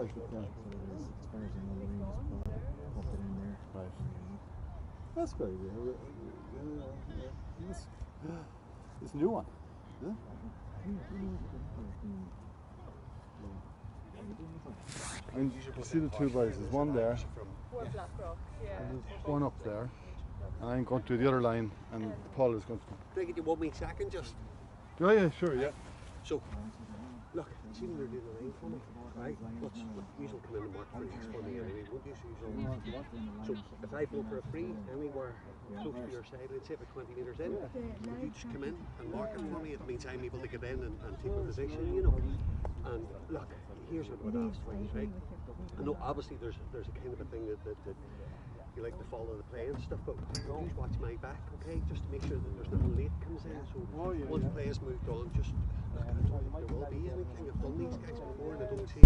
Right. That's good. It's a new one. Yeah? And you see the two boys, there's one there, and there's one up there, and I'm going to the other line, and Paul is going to come. Can I get you 1 week second just? Oh yeah, sure, yeah. So, look, see when they're doing the line for me, right? You will come in and mark for me anyway, won't you? So if I go for a free anywhere close to your side, let's say about 20 metres in, would you just come in and mark it for me? It means I'm able to get in and take my position, you know. And look, here's what I would ask for you, right? I know obviously there's a kind of a thing that you like to follow the play and stuff, but always watch my back, okay? Just to make sure that there's nothing late comes in. So once play has moved on, just look, I don't think there will be anything. I've done these guys before and I don't see.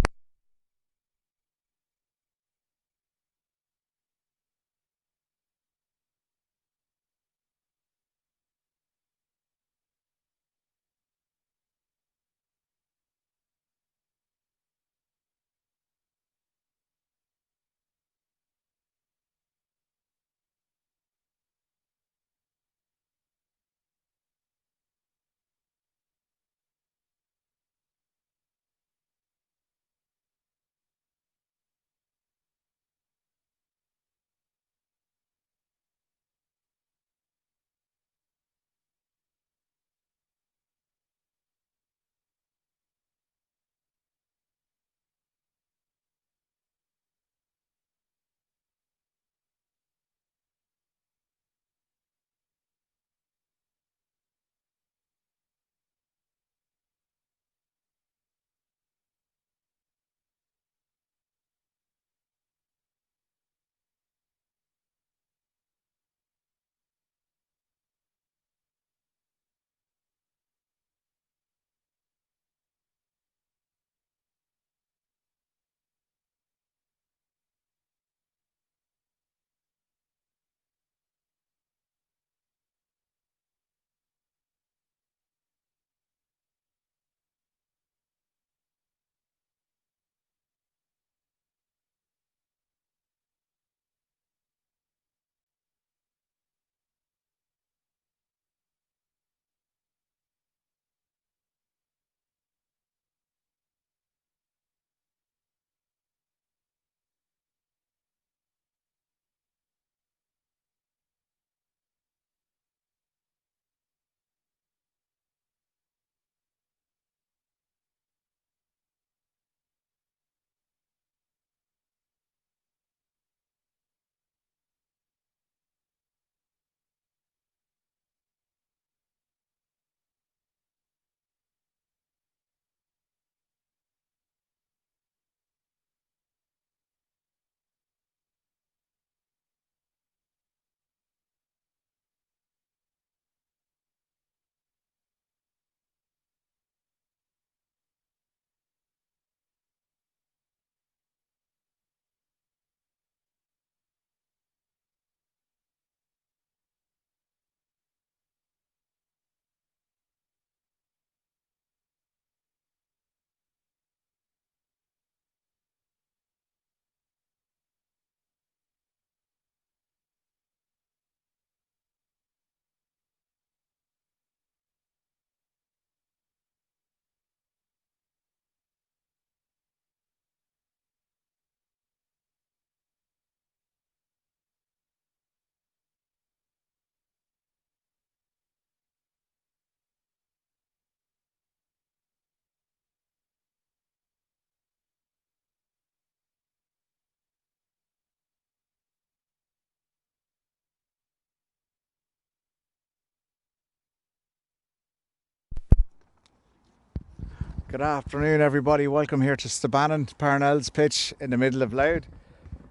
Good afternoon, everybody. Welcome here to Stabannon, Parnells pitch in the middle of Louth.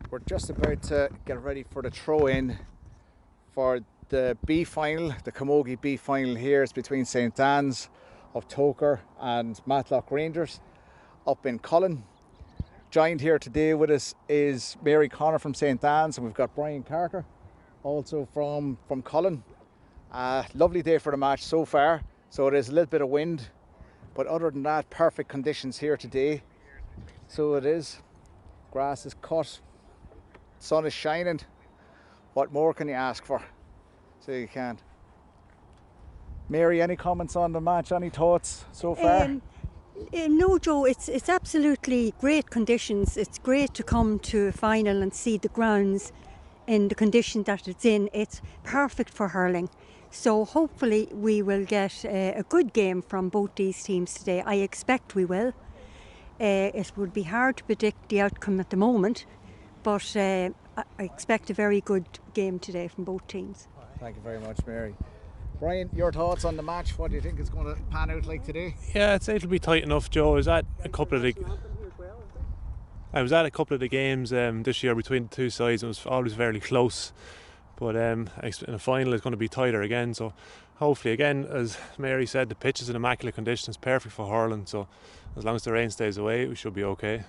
We're just about to get ready for the throw-in for the B final, the Camogie B final here. It's between St Anne's of Toker and Mattock Rangers up in Cullen. Joined here today with us is Mary Connor from St Anne's, and we've got Brian Carter also from Cullen. Lovely day for the match so far. So there's a little bit of wind, but other than that, perfect conditions here today. So it is. Grass is cut. Sun is shining. What more can you ask for? So you can't. Mary, any comments on the match? Any thoughts so far? No, Joe, it's absolutely great conditions. It's great to come to a final and see the grounds in the condition that it's in. It's perfect for hurling. So hopefully we will get a good game from both these teams today. I expect we will. It would be hard to predict the outcome at the moment, but I expect a very good game today from both teams. Thank you very much, Mary. Brian, your thoughts on the match? What do you think is going to pan out like today? Yeah, I'd say it'll be tight enough, Joe. I was at a couple of the games this year between the two sides. It was always very close, but in the final it's going to be tighter again. So hopefully, again, as Mary said, the pitch is in immaculate condition. It's perfect for hurling. So as long as the rain stays away, we should be okay.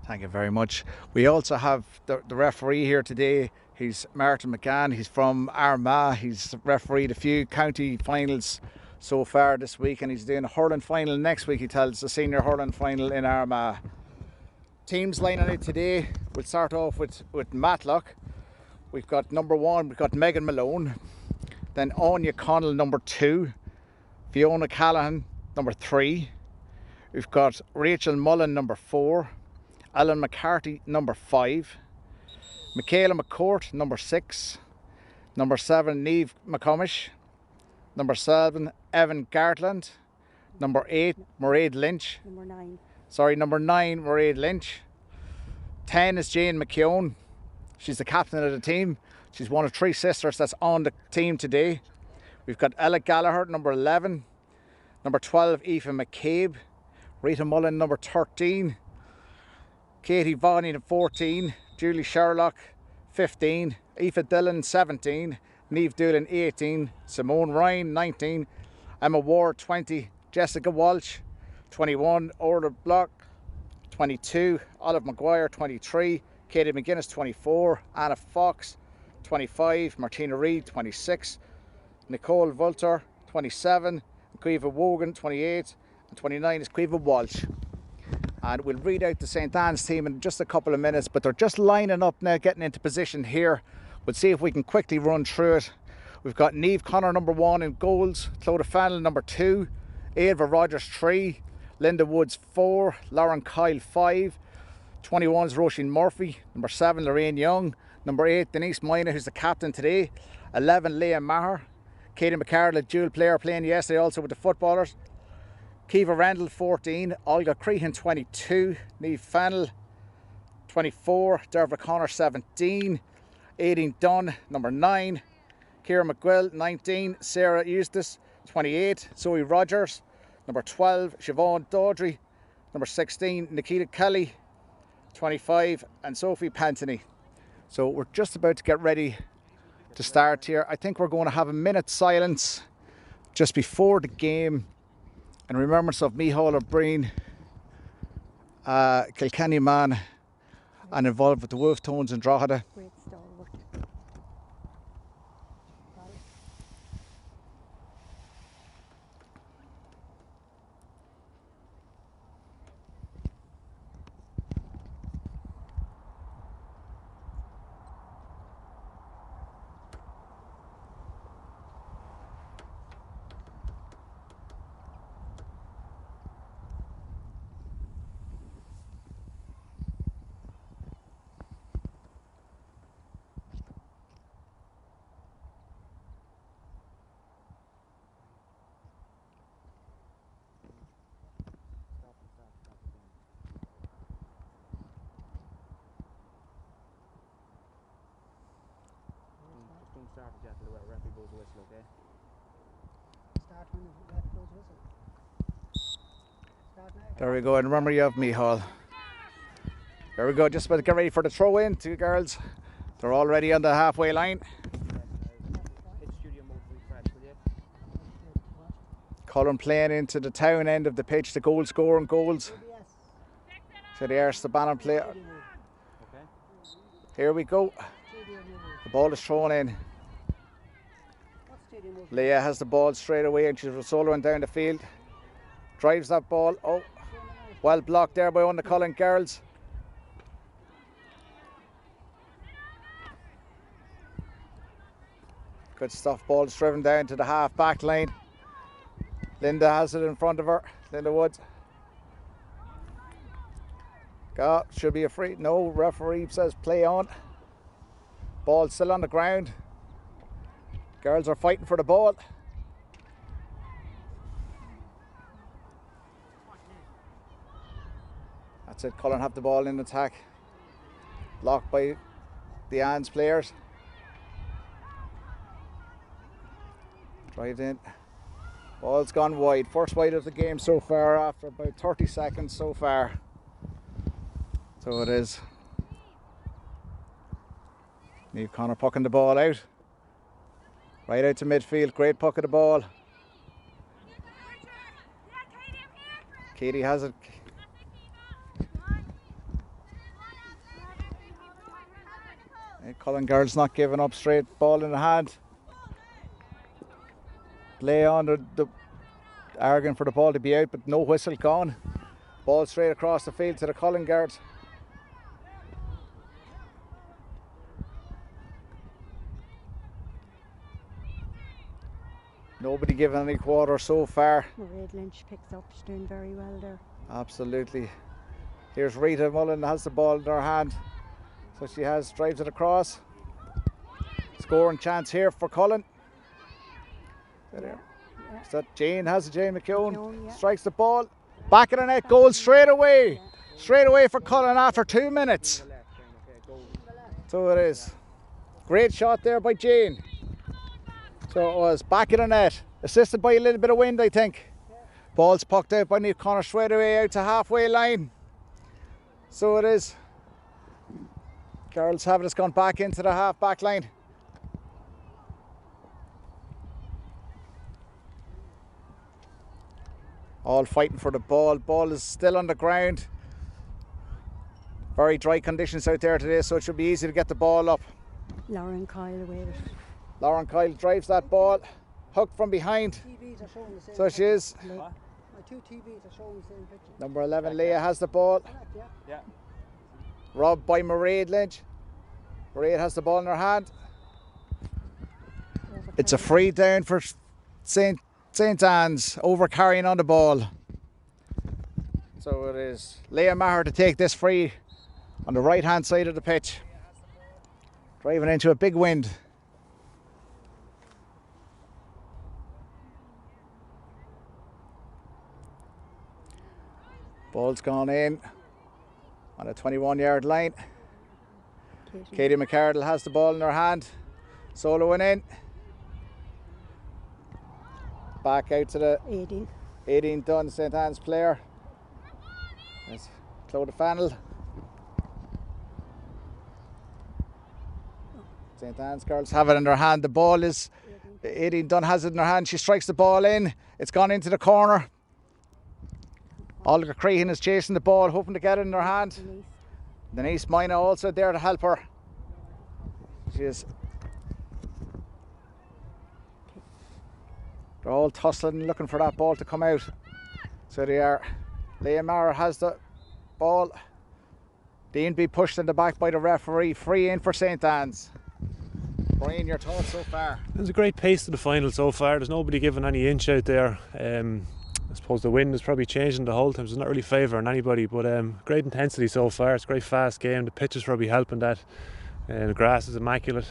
Thank you very much. We also have the referee here today. He's Martin McGann. He's from Armagh. He's refereed a few county finals so far this week, and he's doing a hurling final next week. He tells the senior hurling final in Armagh. Teams lining out today. We'll start off with Mattock. We've got number 1. We've got Megan Malone. Then Anya Connell, number 2. Fiona Callahan, number 3. We've got Rachel Mullen, number 4. Ellen McCarthy, number 5. Michaela McCourt, number 6. Number 7, Niamh McComish. Number 7, Evan Gartland. Number 8, Mairead Lynch. Number 9. Number 9, Mairead Lynch. 10 is Jane McKeown. She's the captain of the team. She's one of 3 sisters that's on the team today. We've got Ella Gallagher, number 11. Number 12, Aoife McCabe. Rita Mullen, number 13. Katie Vaughan, 14. Julie Sherlock, 15. Aoife Dillon, 17. Niamh Doolan, 18. Simone Ryan, 19. Emma Ward, 20. Jessica Walsh, 21. Orla Block, 22. Olive Maguire, 23. Katie McGuinness, 24. Anna Fox, 25. Martina Reid, 26. Nicole Vulter, 27. Quiva Wogan, 28. And 29 is Quiva Walsh. And we'll read out the St. Anne's team in just a couple of minutes, but they're just lining up now, getting into position here. We'll see if we can quickly run through it. We've got Niamh Connor, number 1 in goals. Clodagh Fennell, number 2. Ava Rogers, 3. Linda Woods, 4. Lauren Kyle, 5. 21 is Roisin Murphy. Number 7, Lorraine Young. Number 8, Denise Moyna, who's the captain today. 11, Leah Maher. Katie McCardle, a dual player playing yesterday also with the footballers. Kiva Randall, 14. Olga Crehan, 22. Niamh Fennell, 24. Derva Connor, 17. Aideen Dunn, number 9. Ciara McGill, 19. Sarah Eustace, 28. Zoe Rogers, number 12. Siobhan Dawdry, number 16. Nikita Kelly, 25. And Sophie Pantony. So we're just about to get ready to start here. I think we're going to have a minute's silence just before the game in remembrance of Micheál O'Brien, Kilkenny man, and involved with the Wolf Tones in Drogheda. Great stalwart. Don't start it yet till the referee blows the whistle, okay? Start when the ref blows whistle. Start now. There we go, and remember you have Micheál. There we go, just about to get ready for the throw in. 2 girls, they're already on the halfway line. Hit studio mode refresh, will you? Cullen playing into the town end of the pitch, the goal scoring goals. So they are Stabannon player. Okay. Here we go. The ball is thrown in. Leah has the ball straight away and she's soloing down the field. Drives that ball. Oh, well blocked there by one of the Cullen girls. Good stuff. Ball's driven down to the half back line. Linda has it in front of her. Linda Woods. Go. Should be a free. No, referee says play on. Ball still on the ground. Girls are fighting for the ball. That's it. Cullen have the ball in attack. Blocked by the Ann's players. Drive in. Ball's gone wide. First wide of the game so far after about 30 seconds so far. So it is. Niamh Connor pucking the ball out. Right out to midfield. Great puck of the ball. Katie has it. Cullen girls not giving up, straight ball in the hand. Play on the arguing for the ball to be out, but no whistle gone. Ball straight across the field to the Cullen girls. Nobody giving any quarter so far. Mairead Lynch picks up, she's doing very well there. Absolutely. Here's Rita Mullen, has the ball in her hand. So she drives it across. Scoring chance here for Cullen. Yeah. Is that Jane? Has it Jane McKeown? Yeah. Strikes the ball. Back of the net, goal straight away. Yeah. Straight away for Cullen after 2 minutes. So it is. Great shot there by Jane. So it was back of the net. Assisted by a little bit of wind, I think. Ball's pucked out by Niamh Connor straight away out to halfway line. So it is. Girls have it, it's gone back into the half back line. All fighting for the ball. Ball is still on the ground. Very dry conditions out there today, so it should be easy to get the ball up. Lauren Kyle away with it. Lauren Kyle drives that ball. Hooked from behind. So she is. What? My two TVs are showing the same picture. Number 11, Leah, has the ball. Yeah. Robbed by Mairead Lynch. Mairead has the ball in her hand. It's a free down for St Anne's, over carrying on the ball. So it is Leah Maher to take this free on the right hand side of the pitch. Driving into a big wind. Ball's gone in on a 21-yard line. Katie McCardle has the ball in her hand. Soloing in. Back out to the 18 Dunn, St Anne's player. There's Clodagh Fannell. St Anne's girls have it in their hand. The ball is, 18 Dunn has it in her hand. She strikes the ball in. It's gone into the corner. Olga Crehan is chasing the ball, hoping to get it in her hand. Denise Mina also there to help her. She is. They're all tussling, looking for that ball to come out. So they are. Leah Maher has the ball. Dean be pushed in the back by the referee. Free in for St Anne's. Brian, your thoughts so far? There's a great pace to the final so far. There's nobody giving any inch out there. I suppose the wind is probably changing the whole time, so it's not really favouring anybody, but great intensity so far. It's a great fast game. The pitch is probably helping that. The grass is immaculate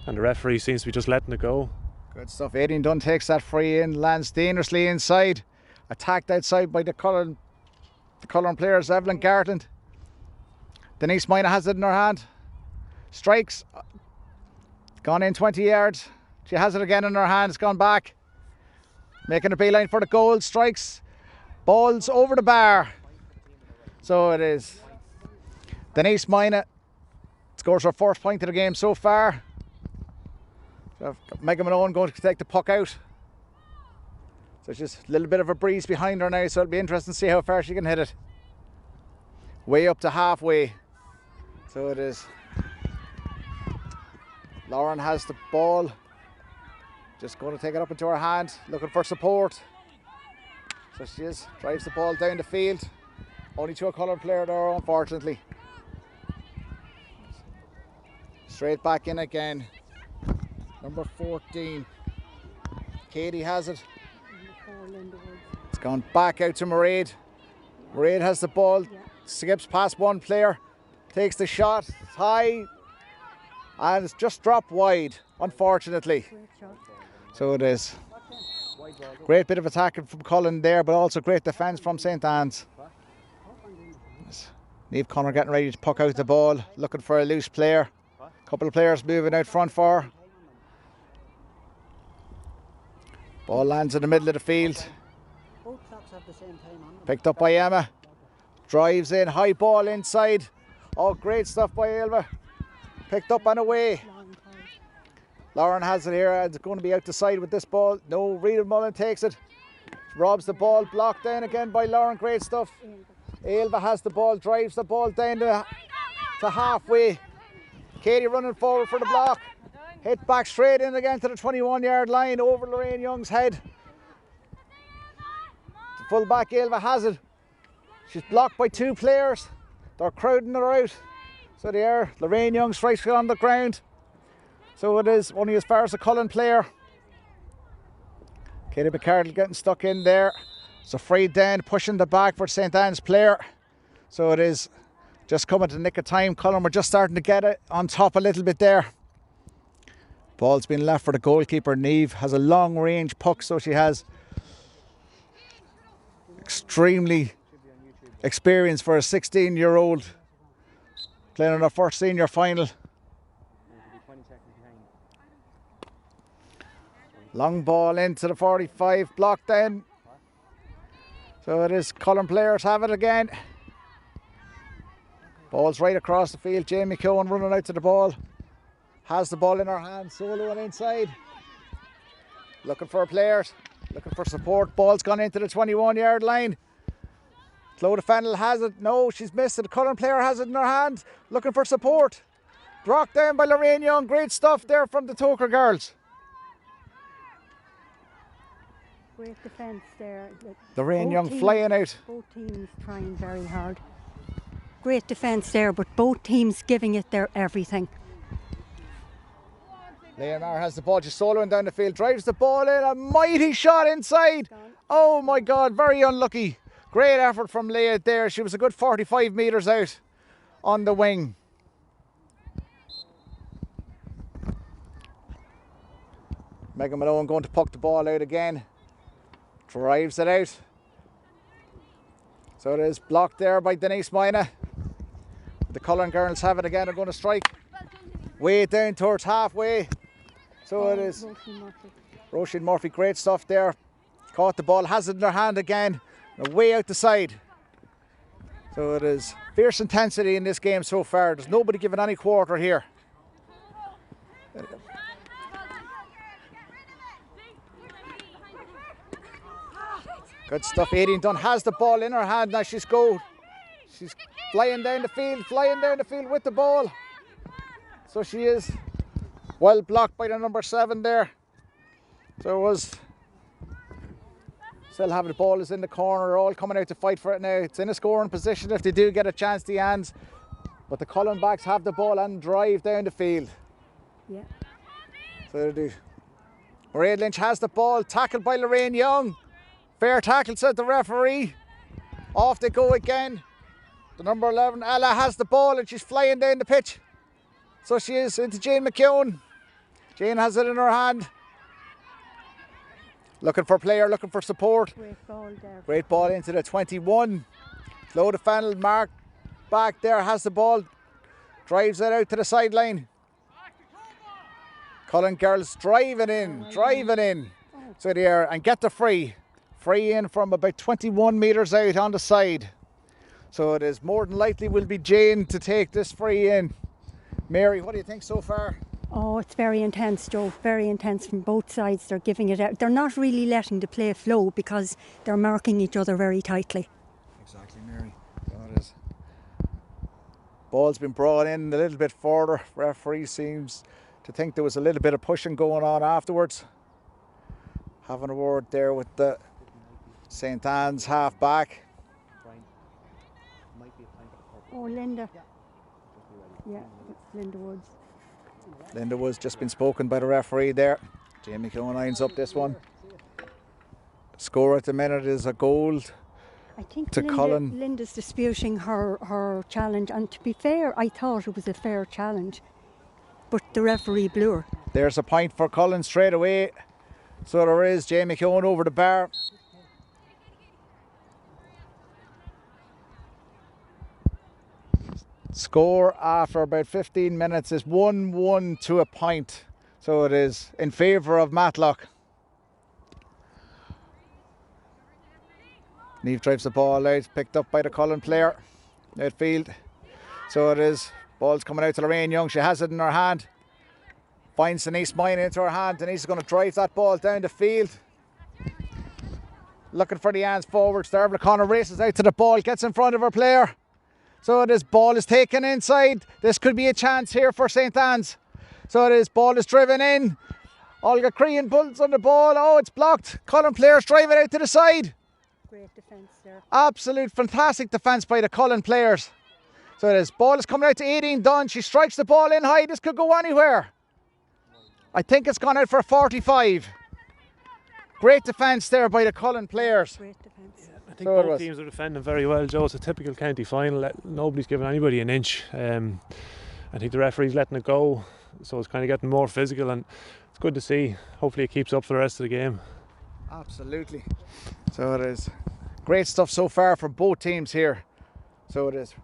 and the referee seems to be just letting it go. Good stuff. 18 Dunn takes that free in, lands dangerously inside. Attacked outside by the Cullen players, Evelyn Gartland. Denise Mina has it in her hand. Strikes. Gone in 20 yards. She has it again in her hand. It's gone back. Making a beeline for the goal. Strikes. Balls over the bar. So it is. Denise Mina scores her first point of the game so far. Megan Malone going to take the puck out. So it's just a little bit of a breeze behind her now, so it'll be interesting to see how far she can hit it. Way up to halfway. So it is. Lauren has the ball. Just going to take it up into her hand, looking for support. So she is, drives the ball down the field. Only to a Cullen player there, unfortunately. Straight back in again. Number 14. Katie has it. It's gone back out to Mairead. Mairead has the ball. Skips past one player. Takes the shot. It's high. And it's just dropped wide, unfortunately. So it is. Great bit of attacking from Cullen there, but also great defence from St. Anne's. Niamh Connor getting ready to puck out the ball, looking for a loose player. Couple of players moving out front for her. Ball lands in the middle of the field. Picked up by Emma. Drives in, high ball inside. Oh, great stuff by Ailbhe. Picked up and away. Lauren has it here. It's going to be out the side with this ball. No, Rita Mullen takes it. Robs the ball, blocked down again by Lauren. Great stuff. Ailbhe has the ball, drives the ball down to halfway. Katie running forward for the block. Hit back straight in again to the 21-yard line over Lorraine Young's head. The full-back Ailbhe has it. She's blocked by two players. They're crowding her out. So they are. Lorraine Young strikes it on the ground. So it is only as far as the Cullen player. Katie McCardle getting stuck in there. So free down, pushing the back for St. Anne's player. So it is just coming to the nick of time. Cullen were just starting to get it on top a little bit there. Ball's been left for the goalkeeper. Niamh has a long range puck, so she has extremely experience for a 16-year-old playing in her first senior final. Long ball into the 45, blocked down. So it is Cullen players have it again. Ball's right across the field. Jamie Cohen running out to the ball. Has the ball in her hand, soloing inside. Looking for players, looking for support. Ball's gone into the 21-yard line. Clodagh Fennell has it. No, she's missed it. The Cullen player has it in her hand. Looking for support. Brought down by Lorraine Young. Great stuff there from the Toker girls. Great defence there. Lorraine Young flying out. Both teams trying very hard. Great defence there, but both teams giving it their everything. Leonard has the ball, just soloing down the field, drives the ball in, a mighty shot inside. Oh my God, very unlucky. Great effort from Leah there. She was a good 45 metres out on the wing. Megan Malone going to puck the ball out again. Drives it out. So it is blocked there by Denise Moyna. The Cullen girls have it again. They're going to strike way down towards halfway. So it is Roisin Murphy, great stuff there. Caught the ball, has it in her hand again. Way out the side. So it is fierce intensity in this game so far. There's nobody giving any quarter here. Good stuff. Aideen Dunn has the ball in her hand. Now she's flying down the field with the ball. So she is well blocked by the number 7 there. So it was still having the ball is in the corner, all coming out to fight for it now. It's in a scoring position if they do get a chance, the hands. But the Cullen backs have the ball and drive down the field. Yeah. So they do. Mairead Lynch has the ball, tackled by Lorraine Young. Fair tackle, said the referee. Off they go again. The number 11, Ella, has the ball and she's flying down the pitch. So she is into Jane McKeown. Jane has it in her hand. Looking for player, looking for support. Great ball there. Great ball into the 21. Clodagh Fennell, Mark back there, has the ball. Drives it out to the sideline. Cullen girls driving in. So they are, and get the free. Free in from about 21 metres out on the side. So it is more than likely will be Jane to take this free in. Mary, what do you think so far? Oh, it's very intense, Joe. Very intense from both sides. They're giving it out. They're not really letting the play flow because they're marking each other very tightly. Exactly, Mary. So it is. Ball's been brought in a little bit further. Referee seems to think there was a little bit of pushing going on afterwards. Having a word there with the St. Anne's half back. Oh, Linda. Yeah, it's Linda Woods. Linda was just been spoken by the referee there. Jamie Keoghan lines up this one. Score at the minute is a goal I think to Colin. Linda's disputing her challenge, and to be fair, I thought it was a fair challenge, but the referee blew her. There's a point for Colin straight away. So there is Jamie Keoghan over the bar. Score after about 15 minutes is 1-1 to a point. So it is in favour of Mattock. Niamh drives the ball out, picked up by the Cullen player. Midfield. So it is. Ball's coming out to Lorraine Young. She has it in her hand. Finds Denise Minor into her hand. Denise is going to drive that ball down the field. Looking for the hands forwards. Dervla Connor races out to the ball, gets in front of her player. So this ball is taken inside. This could be a chance here for St. Anne's. So this ball is driven in. Olga Crean pulls on the ball. Oh, it's blocked. Cullen players drive it out to the side. Great defence there. Absolute fantastic defence by the Cullen players. So this ball is coming out to 18 Dunn. She strikes the ball in high. This could go anywhere. I think it's gone out for 45. Great defence there by the Cullen players. Great defence. I think both teams are defending very well, Joe. It's a typical county final. Nobody's giving anybody an inch. I think the referee's letting it go, so it's kind of getting more physical, and it's good to see. Hopefully it keeps up for the rest of the game. Absolutely. So it is. Great stuff so far from both teams here. So it is.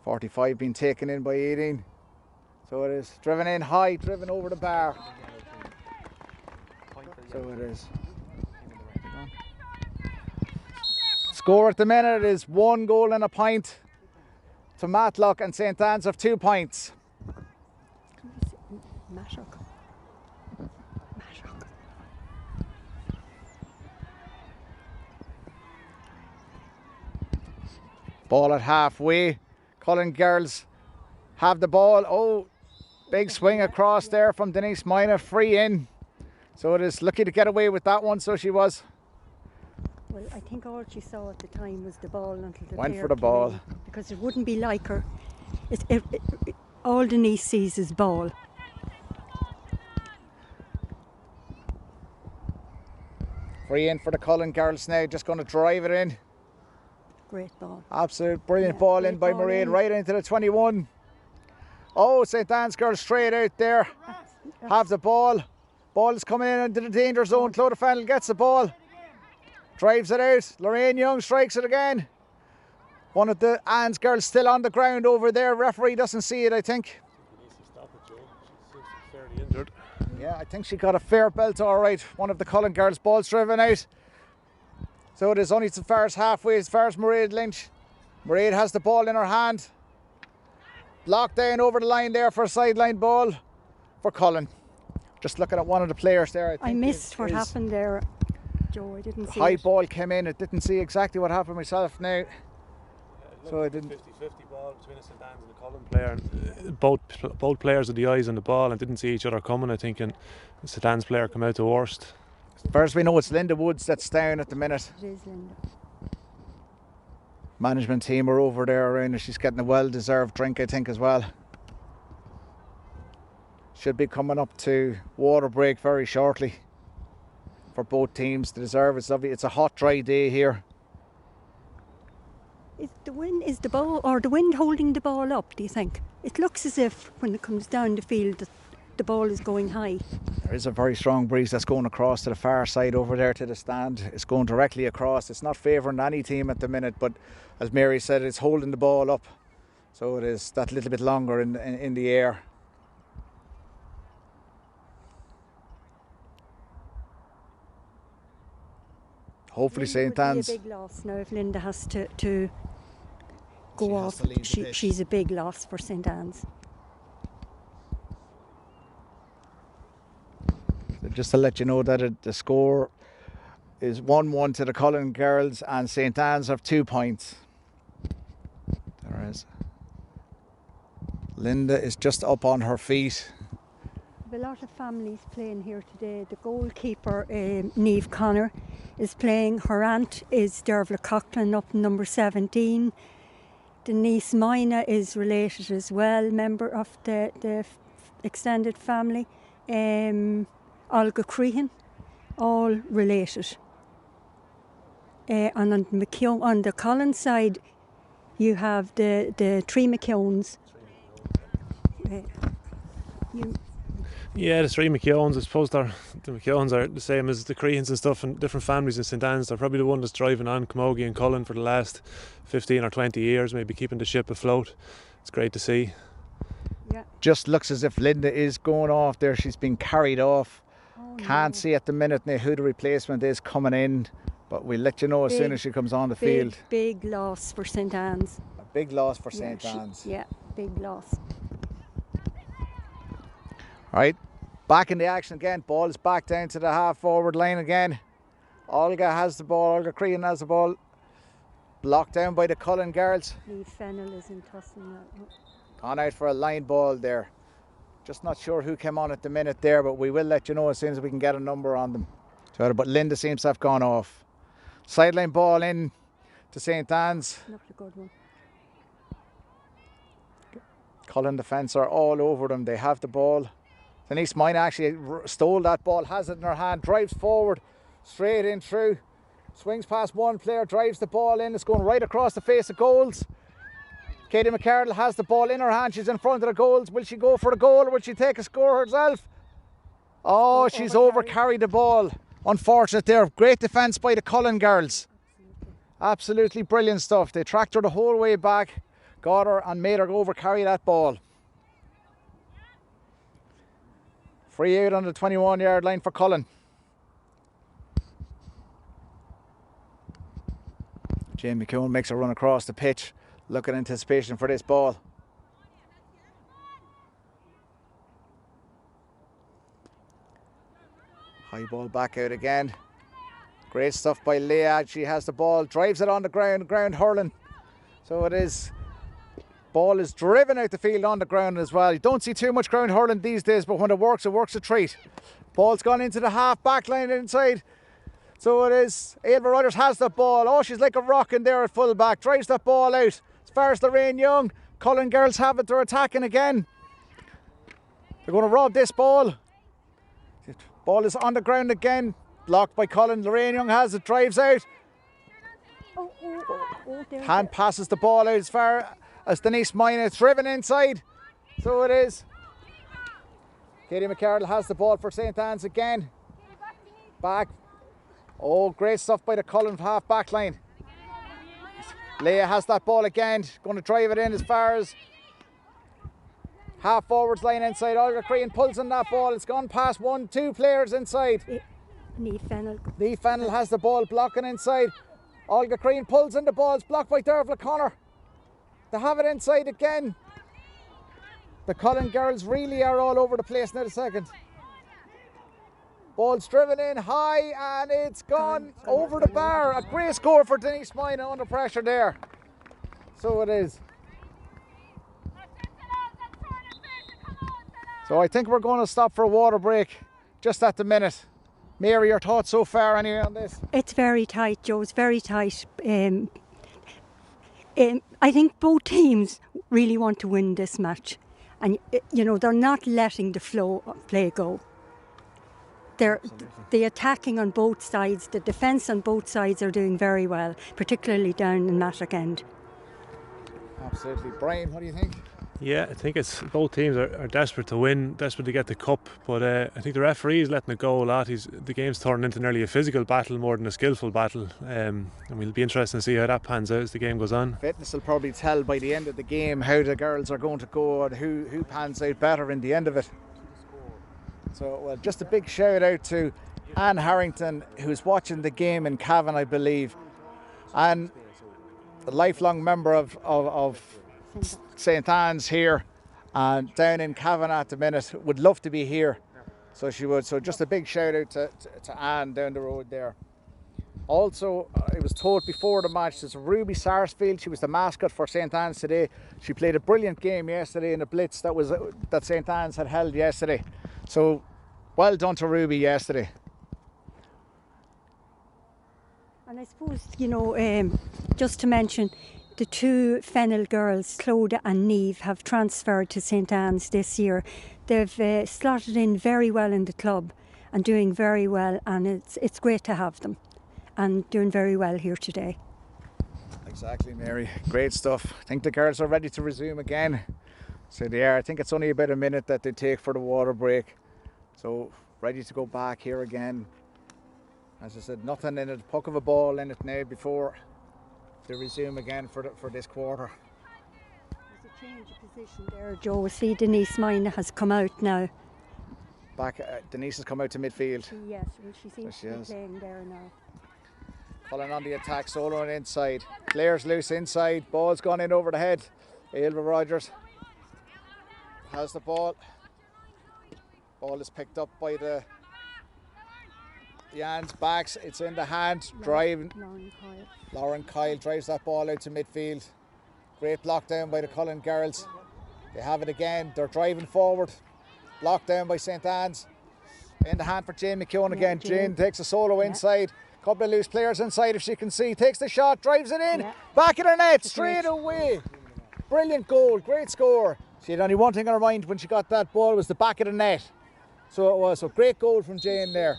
.45 being taken in by 18. So it is. Driven in high, driven over the bar. So it is. Score at the minute is 1 goal and a point to Mattock, and St. Anne's have 2 points. Mattock. Ball at halfway. Cullen girls have the ball. Oh, big swing across there from Denise Minor. Free in. So it is lucky to get away with that one, so she was. Well, I think all she saw at the time was the ball until the Went player for the came ball. in, because it wouldn't be like her. All Denise sees is ball. Free in for the Cullen girls now. Just going to drive it in. Great ball. Absolute brilliant Yeah, ball great in by ball Mairead, in. right into the 21. Oh, St. Anne's girls straight out there. Have the ball. Ball is coming in into the danger zone. Clodagh Fennell gets the ball. Drives it out. Lorraine Young strikes it again. One of the Anne's girls still on the ground over there. Referee doesn't see it, I think. He needs to stop it, Joe. She seems to be fairly injured. Yeah, I think she got a fair belt all right. One of the Cullen girls, ball's driven out. So it is only as far as halfway, as far as Mairead Lynch. Mairead has the ball in her hand. Blocked down over the line there for a sideline ball for Cullen. Just looking at one of the players there. I missed what happened there, Joe. I didn't see High it. ball came in. I didn't see exactly what happened myself now. So I didn't. 50-50 ball between a St. Anne's and a Cullen player. And both players had the eyes on the ball and didn't see each other coming. I think, and the St. Anne's player come out the worst. As far as we know, it's Linda Woods that's down at the minute. It is Linda. Management team are over there around her. She's getting a well-deserved drink, I think, as well. Should be coming up to water break very shortly for both teams to deserve. It's lovely. It's a hot, dry day here. Is the wind holding the ball up, do you think? It looks as if when it comes down the field the ball is going high. There is a very strong breeze that's going across to the far side over there to the stand. It's going directly across. It's not favouring any team at the minute, but as Mary said, it's holding the ball up. So it is that little bit longer in the air. Hopefully St. Anne's. It would be a big loss now if Linda has to go She has off. to leave the pitch. She's a big loss for St. Anne's. Just to let you know that the score is 1-1 to the Cullen girls, and St. Anne's have 2 points. There is. Linda is just up on her feet. There's a lot of families playing here today. The goalkeeper, Niamh Connor, is playing. Her aunt is Dervla Coughlin, up number 17. Denise Mina is related as well, member of the extended family. Olga Crehan, all related. And on the Collins side, you have the three McKeowns. Yeah, the three McKeowns, I suppose the McKeowns are the same as the Creans and stuff, and different families in St Anne's. They're probably the one that's driving on Camogie and Cullen for the last 15 or 20 years, maybe keeping the ship afloat. It's great to see. Yeah. Just looks as if Linda is going off there. She's been carried off. Can't see at the minute now who the replacement is coming in, but we'll let you know as soon as she comes on the field. Big loss for St Anne's. A big loss for St Anne's. Yeah, big loss. Right, back in the action again. Ball is back down to the half forward line again. Olga has the ball. Olga Crean has the ball. Blocked down by the Cullen girls. Lee Fennell is in tussling now. Gone out for a line ball there. Just not sure who came on at the minute there, but we will let you know as soon as we can get a number on them. But Linda seems to have gone off. Sideline ball in to St Anne's. Not a good one. Cullen defence are all over them. They have the ball. Denise Mina actually stole that ball, has it in her hand, drives forward, straight in through. Swings past one player, drives the ball in. It's going right across the face of goals. Katie McCardle has the ball in her hand. She's in front of the goals. Will she go for the goal or will she take a score herself? Oh, she's overcarried the ball. Unfortunate there. Great defence by the Cullen girls. Absolutely brilliant stuff. They tracked her the whole way back, got her and made her overcarry that ball. Free out on the 21-yard line for Cullen. Jane McKeown makes a run across the pitch. Look at anticipation for this ball. High ball back out again. Great stuff by Leah. She has the ball, drives it on the ground hurling. So it is. Ball is driven out the field on the ground as well. You don't see too much ground hurling these days, but when it works a treat. Ball's gone into the half back line inside. So it is. Ailva Riders has the ball. Oh, she's like a rock in there at full back. Drives that ball out. As far as Lorraine Young. Cullen girls have it. They're attacking again. They're going to rob this ball. Ball is on the ground again. Blocked by Cullen. Lorraine Young has it. Drives out. Hand passes the ball out as far as Denise Mina. It's driven inside. So it is. Katie McCardle has the ball for St Anne's again. Back. Oh, great stuff by the Cullen half back line. Leah has that ball again. Going to drive it in as far as half forwards line inside. Olga Crean pulls in that ball. It's gone past 1-2 players inside. Lee Fennell. Lee Fennell has the ball blocking inside. Olga Crean pulls in the ball. It's blocked by Dervla Connor. They have it inside again. The Cullen girls really are all over the place now the second. Ball's driven in high and it's gone over the bar. A great score for Denise Mina under pressure there. So it is. So I think we're going to stop for a water break just at the minute. Mary, your thoughts so far anyway on this? It's very tight, Joe. It's very tight. I think both teams really want to win this match. And, you know, they're not letting the flow of play go. They're the attacking on both sides, the defence on both sides are doing very well, particularly down in Mattock end. Absolutely. Brian, what do you think? Yeah, I think it's both teams are desperate to win, desperate to get the cup, but I think the referee is letting it go a lot. The game's turned into nearly a physical battle more than a skillful battle, and we'll be interested to see how that pans out as the game goes on. Fitness will probably tell by the end of the game how the girls are going to go and who pans out better in the end of it. So, well, just a big shout out to Anne Harrington, who's watching the game in Cavan, I believe, and a lifelong member of St Anne's here and down in Cavan at the minute. Would love to be here, so she would. So just a big shout out to Anne down the road there. Also, I was told before the match, there's Ruby Sarsfield. She was the mascot for St Anne's today. She played a brilliant game yesterday in the blitz that St Anne's had held yesterday. So well done to Ruby yesterday. And I suppose, you know, just to mention, the two Fennel girls, Clodagh and Neve, have transferred to St Anne's this year. They've slotted in very well in the club and doing very well, and it's great to have them and doing very well here today. Exactly, Mary. Great stuff. I think the girls are ready to resume again. So they are. I think it's only about a minute that they take for the water break. So ready to go back here again. As I said, nothing in it, puck of a ball in it now before they resume again for this quarter. There's a change of position there, Joe. See, Denise Mina has come out now. Back, Denise has come out to midfield. Yes, well, she seems to be playing there now. Cullen on the attack, soloing inside. Players loose inside, ball's gone in over the head. Ailva Rogers has the ball. Ball is picked up by the Jan's backs. It's in the hand, driving. Lauren Kyle drives that ball out to midfield. Great block down by the Cullen girls. They have it again. They're driving forward. Blocked down by St Anne's. In the hand for Jane McKeown again. Jane takes a solo inside. Couple of loose players inside if she can see. Takes the shot, drives it in. Back in her net, straight away. Brilliant goal, great score. She had only one thing on her mind when she got that ball, was the back of the net. So it was. So great goal from Jane there.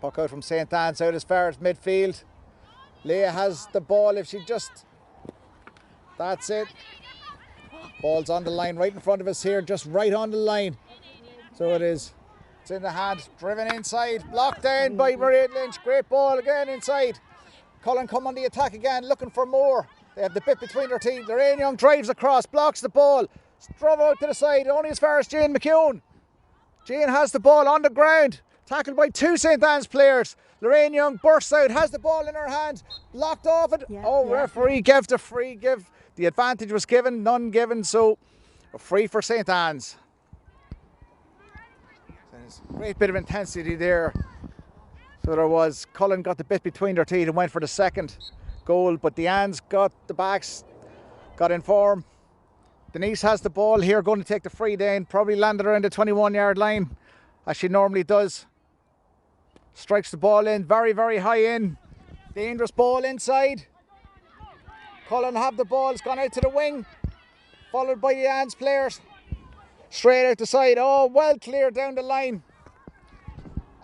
Puck out from St Anne's out as far as midfield. Leah has the ball if she just... That's it. Ball's on the line right in front of us here, just right on the line. So it is. It's in the hand, driven inside, blocked down by Maria Lynch. Great ball again inside. Cullen come on the attack again, looking for more. They have the bit between their teeth. Lorraine Young drives across, blocks the ball. Drove out to the side, only as far as Jane McKeown. Jane has the ball on the ground, tackled by two St Anne's players. Lorraine Young bursts out, has the ball in her hand, blocked off it. Referee gave the free give. The advantage was given, none given, so a free for St Anne's. There's a great bit of intensity there. So there was. Cullen got the bit between their teeth and went for the second goal, but the Anns got the backs, got in form. Denise has the ball here, going to take the free down, probably landed around the 21-yard line, as she normally does. Strikes the ball in, very, very high in. Dangerous ball inside. Cullen have the ball, it's gone out to the wing, followed by the Anns players. Straight out the side, oh, well clear down the line.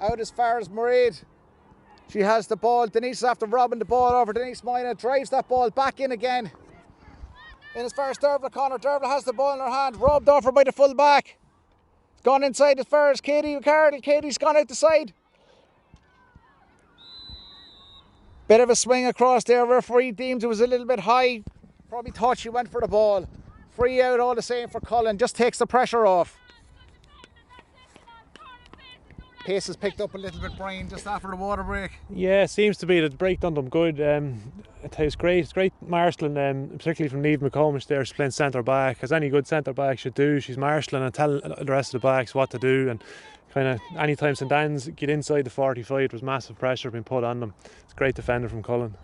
Out as far as Mairead. She has the ball, Denise is after robbing the ball over. Denise Mina drives that ball back in again. In as far as Dervla Connor. Dervla has the ball in her hand, robbed off her by the full back. It's gone inside as far as Katie McCardle. Katie's gone out the side. Bit of a swing across there. Referee deemed it was a little bit high. Probably thought she went for the ball. Free out all the same for Cullen. Just takes the pressure off. Pace has picked up a little bit, Brian, just after the water break. Yeah, seems to be the break done them good. It tastes great. It's great marshalling, particularly from Niamh McComish there. She's playing centre back, as any good centre back should do. She's marshalling and telling the rest of the backs what to do. And kind of any time St Anne's get inside the 45, was massive pressure being put on them. It's great defender from Cullen.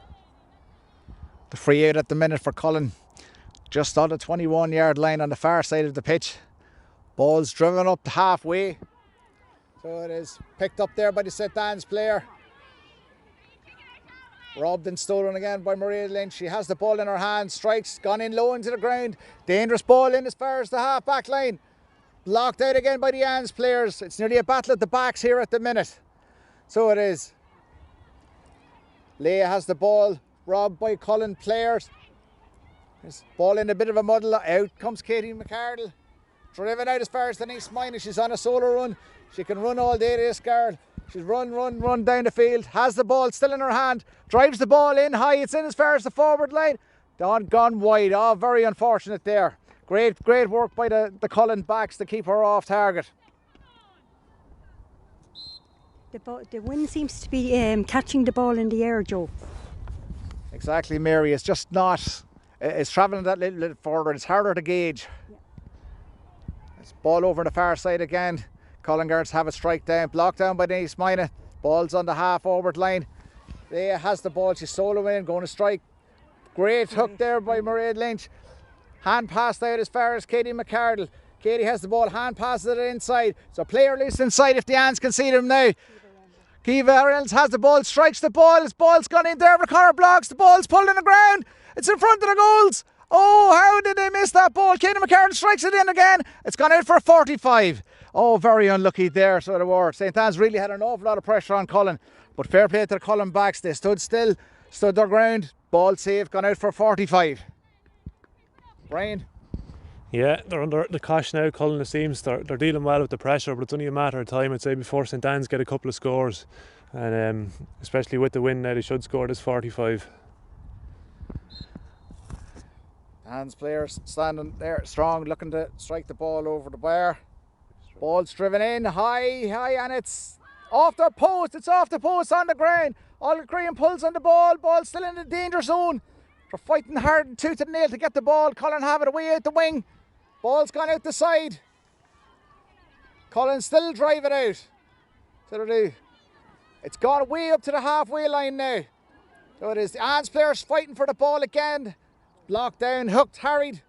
The free out at the minute for Cullen, just on the 21-yard line on the far side of the pitch. Ball's driven up halfway. So it is picked up there by the St Anne's player. Robbed and stolen again by Maria Lynch. She has the ball in her hand, strikes, gone in low into the ground. Dangerous ball in as far as the half-back line. Blocked out again by the Anne's players. It's nearly a battle at the backs here at the minute. So it is. Leah has the ball, robbed by Cullen players. This ball in a bit of a muddle. Out comes Katie McCardle. Driven out as far as Denise Mina. She's on a solo run. She can run all day, this girl. She's run down the field. Has the ball still in her hand. Drives the ball in high. It's in as far as the forward line. Gone wide. Oh, very unfortunate there. Great work by the Cullen backs to keep her off target. The wind seems to be catching the ball in the air, Joe. Exactly, Mary. It's just not. It's travelling that little further. It's harder to gauge. Yeah. It's ball over on the far side again. Cullen guards have a strike down. Blocked down by Denise Mina. Ball's on the half forward line. Leah has the ball. She's soloing in, going to strike. Great hook there by Mairead Lynch. Hand passed out as far as Katie McCardle. Katie has the ball, hand passes it inside. So player loose inside if the Anns can see them now. Parnells has the ball, strikes the ball. His ball's gone in there. Over the corner, blocks. The ball's pulled in the ground. It's in front of the goals. Oh, how did they miss that ball? Keenan McCarron strikes it in again. It's gone out for 45. Oh, very unlucky there. So they were. St. Anne's really had an awful lot of pressure on Cullen. But fair play to the Cullen backs. They stood still, stood their ground. Ball saved, gone out for 45. Brian? Yeah, they're under the cosh now, Cullen. It seems they're dealing well with the pressure, but it's only a matter of time, I'd say, before St. Anne's get a couple of scores. And especially with the win now, they should score this 45. Anne's players standing there strong, looking to strike the ball over the bar. Ball's driven in high, and it's off the post. It's off the post on the ground. Olga Crean pulls on the ball. Ball's still in the danger zone. They're fighting hard and tooth and nail to get the ball. Cullen have it away out the wing. Ball's gone out the side. Cullen still drive it out. So they do. It's gone way up to the halfway line now. So it is the Anne's players fighting for the ball again. Blocked down, hooked, harried.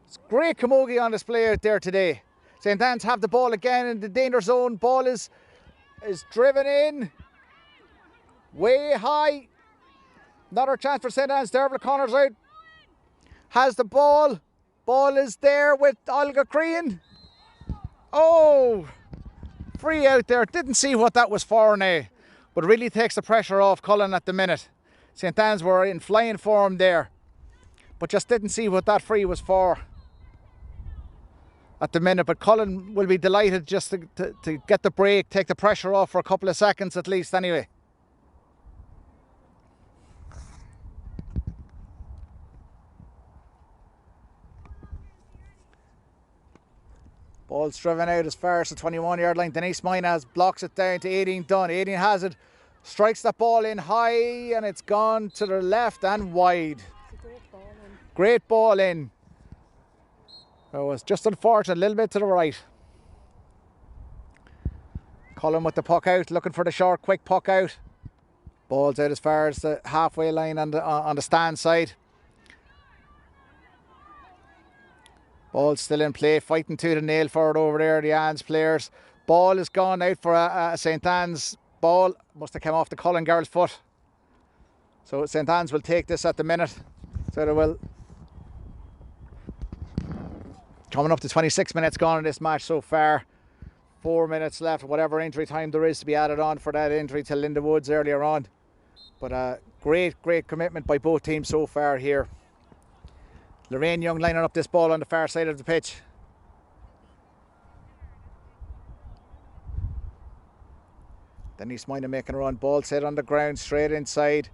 It's great camogie on display out there today. St. Anne's have the ball again in the danger zone. Ball is driven in. Way high. Another chance for St. Anne's. Dervla Connors out. Has the ball. Ball is there with Olga Crean. Oh, free out there. Didn't see what that was for now. But really takes the pressure off Cullen at the minute. St. Anne's were in flying form there. But just didn't see what that free was for at the minute. But Cullen will be delighted just to get the break, take the pressure off for a couple of seconds at least anyway. Ball's driven out as far as the 21-yard line. Denise Minaz blocks it down to 18 Dunn. 18 has it, strikes that ball in high, and it's gone to the left and wide. Great ball in. It was just unfortunate, a little bit to the right. Cullen with the puck out, looking for the short, quick puck out. Ball's out as far as the halfway line on the stand side. Ball's still in play, fighting to the nail for it over there, the Anne's players. Ball is gone out for a St. Anne's ball. Must have come off the Cullen girl's foot. So St. Anne's will take this at the minute. So they will. Coming up to 26 minutes gone in this match so far. 4 minutes left, whatever injury time there is to be added on for that injury to Linda Woods earlier on. But great commitment by both teams so far here. Lorraine Young lining up this ball on the far side of the pitch. Denise Minor making a run. Ball set on the ground, straight inside.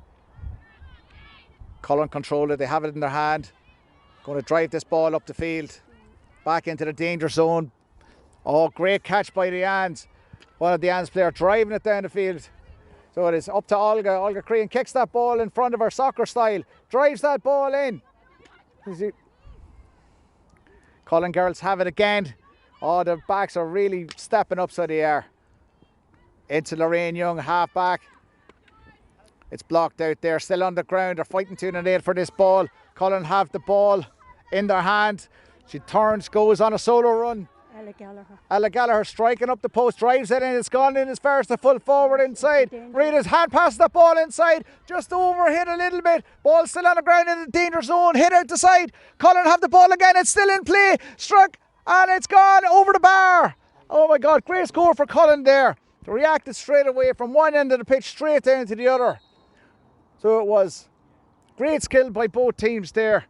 Cullen control it. They have it in their hand. Going to drive this ball up the field. Back into the danger zone. Oh, great catch by the Anns. One of the Anns players driving it down the field. So it is up to Olga. Olga Crean kicks that ball in front of her soccer style. Drives that ball in. Cullen girls have it again. Oh, the backs are really stepping up, so they are. Into Lorraine Young, half back. It's blocked out there, still on the ground. They're fighting to and eight for this ball. Cullen have the ball in their hand. She turns, goes on a solo run. Ella Gallagher striking up the post, drives it in. It's gone in as far as the full forward inside. Rita's hand passes the ball inside, just overhit a little bit. Ball still on the ground in the danger zone, hit out the side. Cullen have the ball again, it's still in play. Struck, and it's gone over the bar. Oh my God, great score for Cullen there. They reacted straight away from one end of the pitch straight down to the other. So it was great skill by both teams there.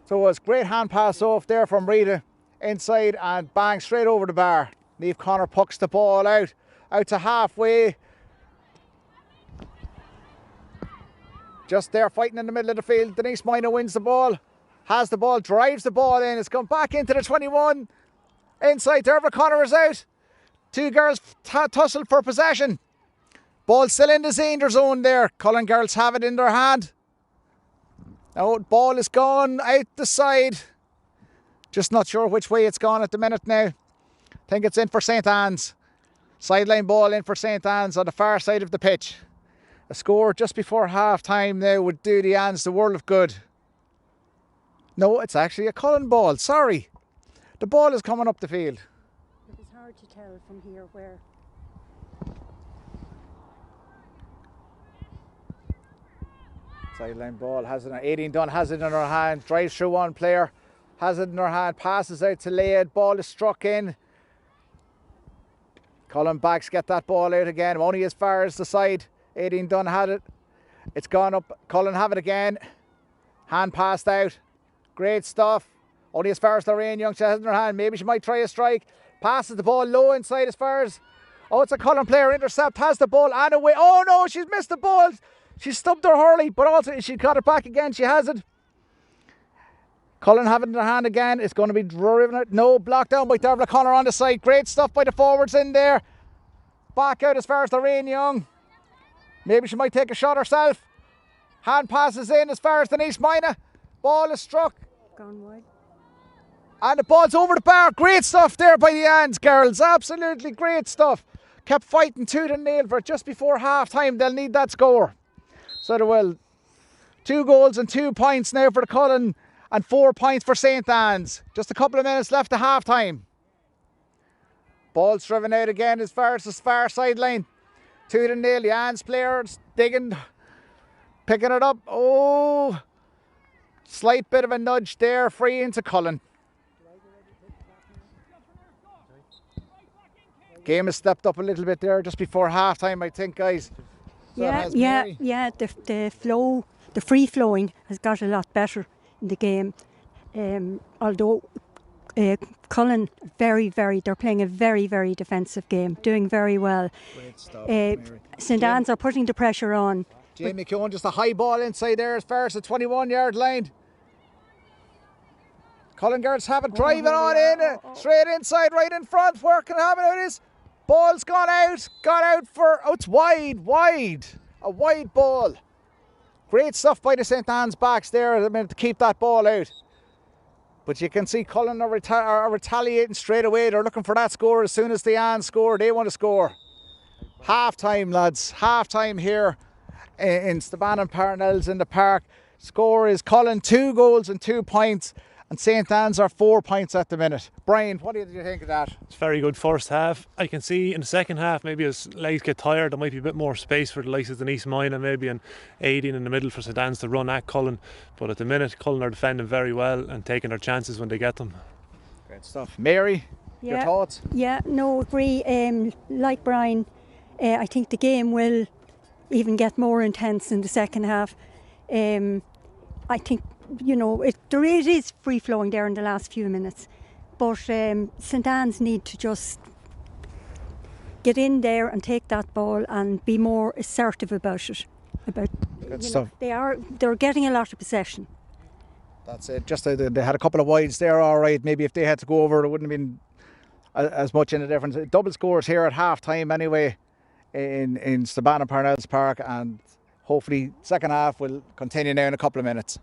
So it was great hand pass off there from Rita inside and bang straight over the bar. Niamh Connor pucks the ball out to halfway. Just there fighting in the middle of the field. Denise Minor wins the ball, has the ball, drives the ball in. It's gone back into the 21. Inside, Dervla Connor is out. Two girls tussle for possession. Ball still in the danger zone there. Cullen girls have it in their hand. Now ball is gone out the side. Just not sure which way it's gone at the minute now. Think it's in for St. Anne's. Sideline ball in for St. Anne's on the far side of the pitch. A score just before half time now would do the Anne's the world of good. No, it's actually a Cullen ball, sorry. The ball is coming up the field. It was hard to tell from here where. Sideline ball, has it. 18 Dunn has it in her hand, drives through one player, has it in her hand, passes out to Leah, ball is struck in. Cullen backs, get that ball out again, only as far as the side. 18 Dunn had it, it's gone up, Cullen have it again, hand passed out, great stuff. Only as far as Lorraine Young, she has it in her hand, maybe she might try a strike, passes the ball low inside as far as, oh, it's a Cullen player, intercept, has the ball and away, oh no, she's missed the ball. She stumped her hurley, but also she got it back again. She has it. Cullen have it in her hand again. It's going to be driven out. No, blocked down by Dervla Connor on the side. Great stuff by the forwards in there. Back out as far as Lorraine Young. Maybe she might take a shot herself. Hand passes in as far as Denise Mina. Ball is struck. Gone wide. And the ball's over the bar. Great stuff there by the hands, girls. Absolutely great stuff. Kept fighting tooth and nail for it just before half time. They'll need that score. So they will. 2 goals and 2 points now for the Cullen and 4 points for St. Anne's. Just a couple of minutes left to half time. Ball's driven out again as far as the far sideline. Tooth and nail, the Anne's players digging, picking it up. Oh, slight bit of a nudge there, free into Cullen. Game has stepped up a little bit there just before half time, I think, guys. So The flow, the free flowing has got a lot better in the game. Although Cullen, they're playing a very, very defensive game, doing very well. Great stuff, St. Anne's are putting the pressure on. Jamie Keown, just a high ball inside there as far as the 21-yard line. Cullen girls have it driving on in, straight inside, right in front. Where can have it is? Ball's gone out for, oh, it's wide, a wide ball. Great stuff by the St. Anne's backs there to keep that ball out. But you can see Cullen are retaliating straight away. They're looking for that score as soon as the Anne's score. They want to score. Half time, lads, half time here in Stabannon Parnells in the park. Score is Cullen 2 goals and 2 points. And St. Anne's are 4 points at the minute. Brian, what did you think of that? It's very good first half. I can see in the second half, maybe as legs get tired, there might be a bit more space for the likes of Denise Mina maybe and 18 in the middle for St. Anne's to run at Cullen. But at the minute, Cullen are defending very well and taking their chances when they get them. Great stuff. Mary, your thoughts? Yeah, no, agree. Like Brian, I think the game will even get more intense in the second half. I think, you know, it is free flowing there in the last few minutes, but St. Anne's need to just get in there and take that ball and be more assertive about it. Good stuff. They're getting a lot of possession. That's it. Just they had a couple of wides there, all right. Maybe if they had to go over, it wouldn't have been as much in a difference. Double scores here at half time anyway in Stabannon Parnells Park, and hopefully second half will continue now in a couple of minutes.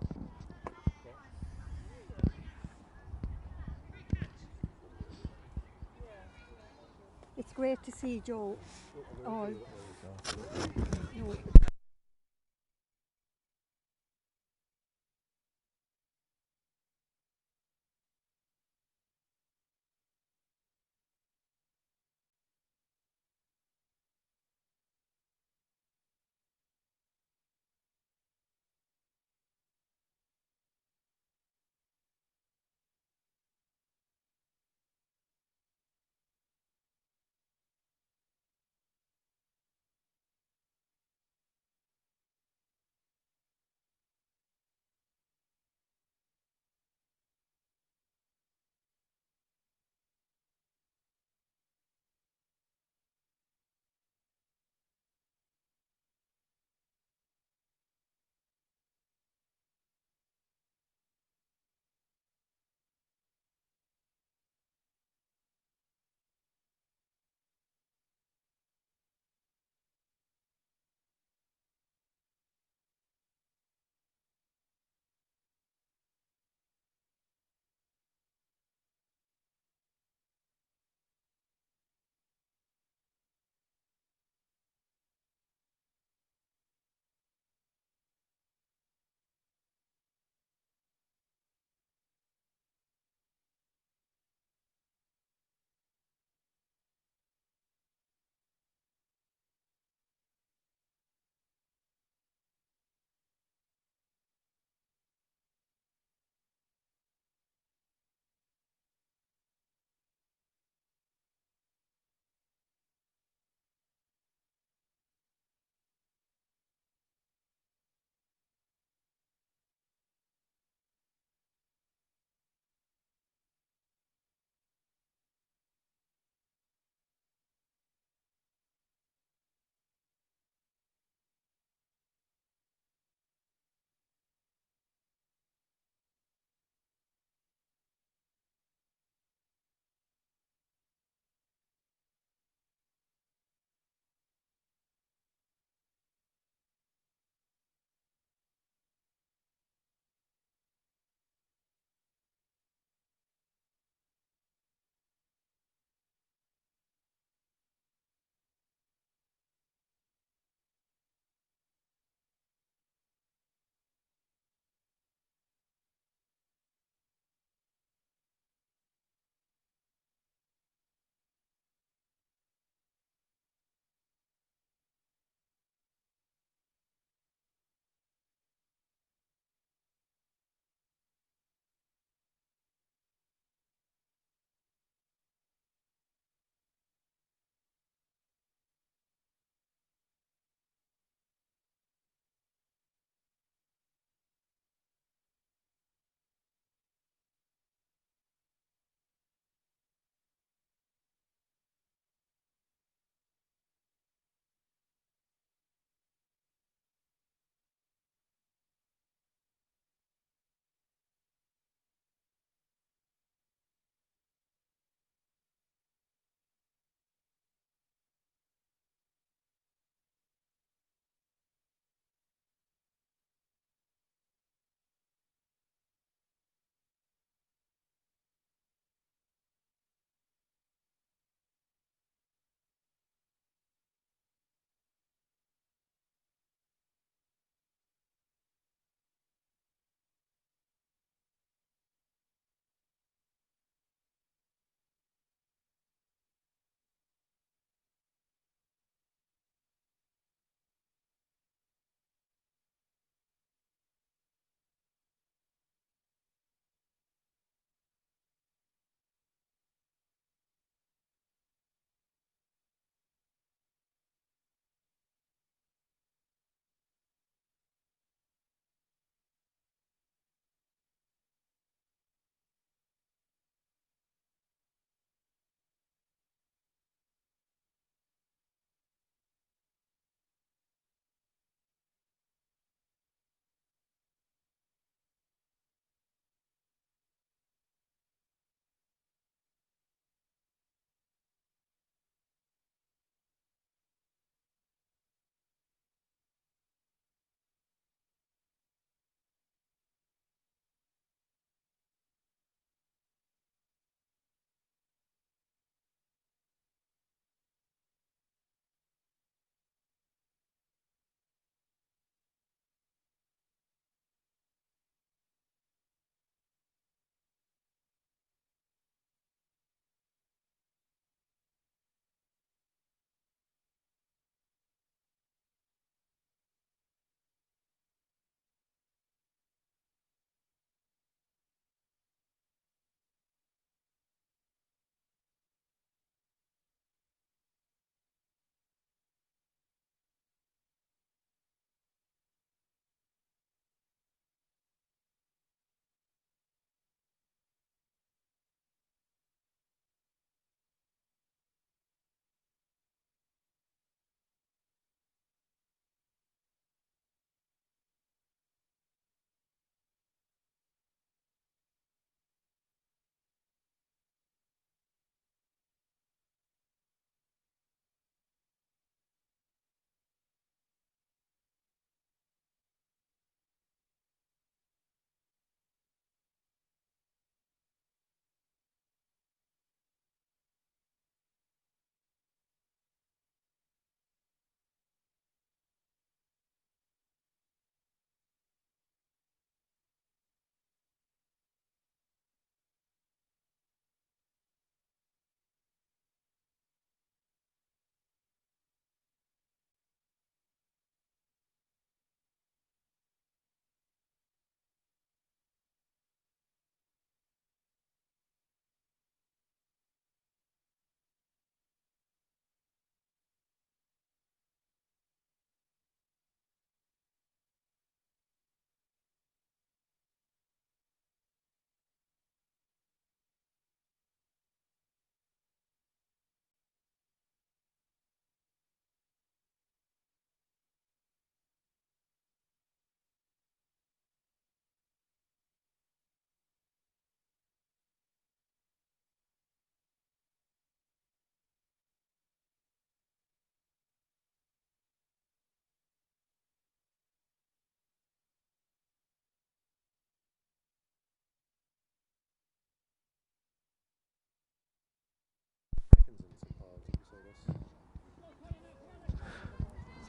It's great to see Joe all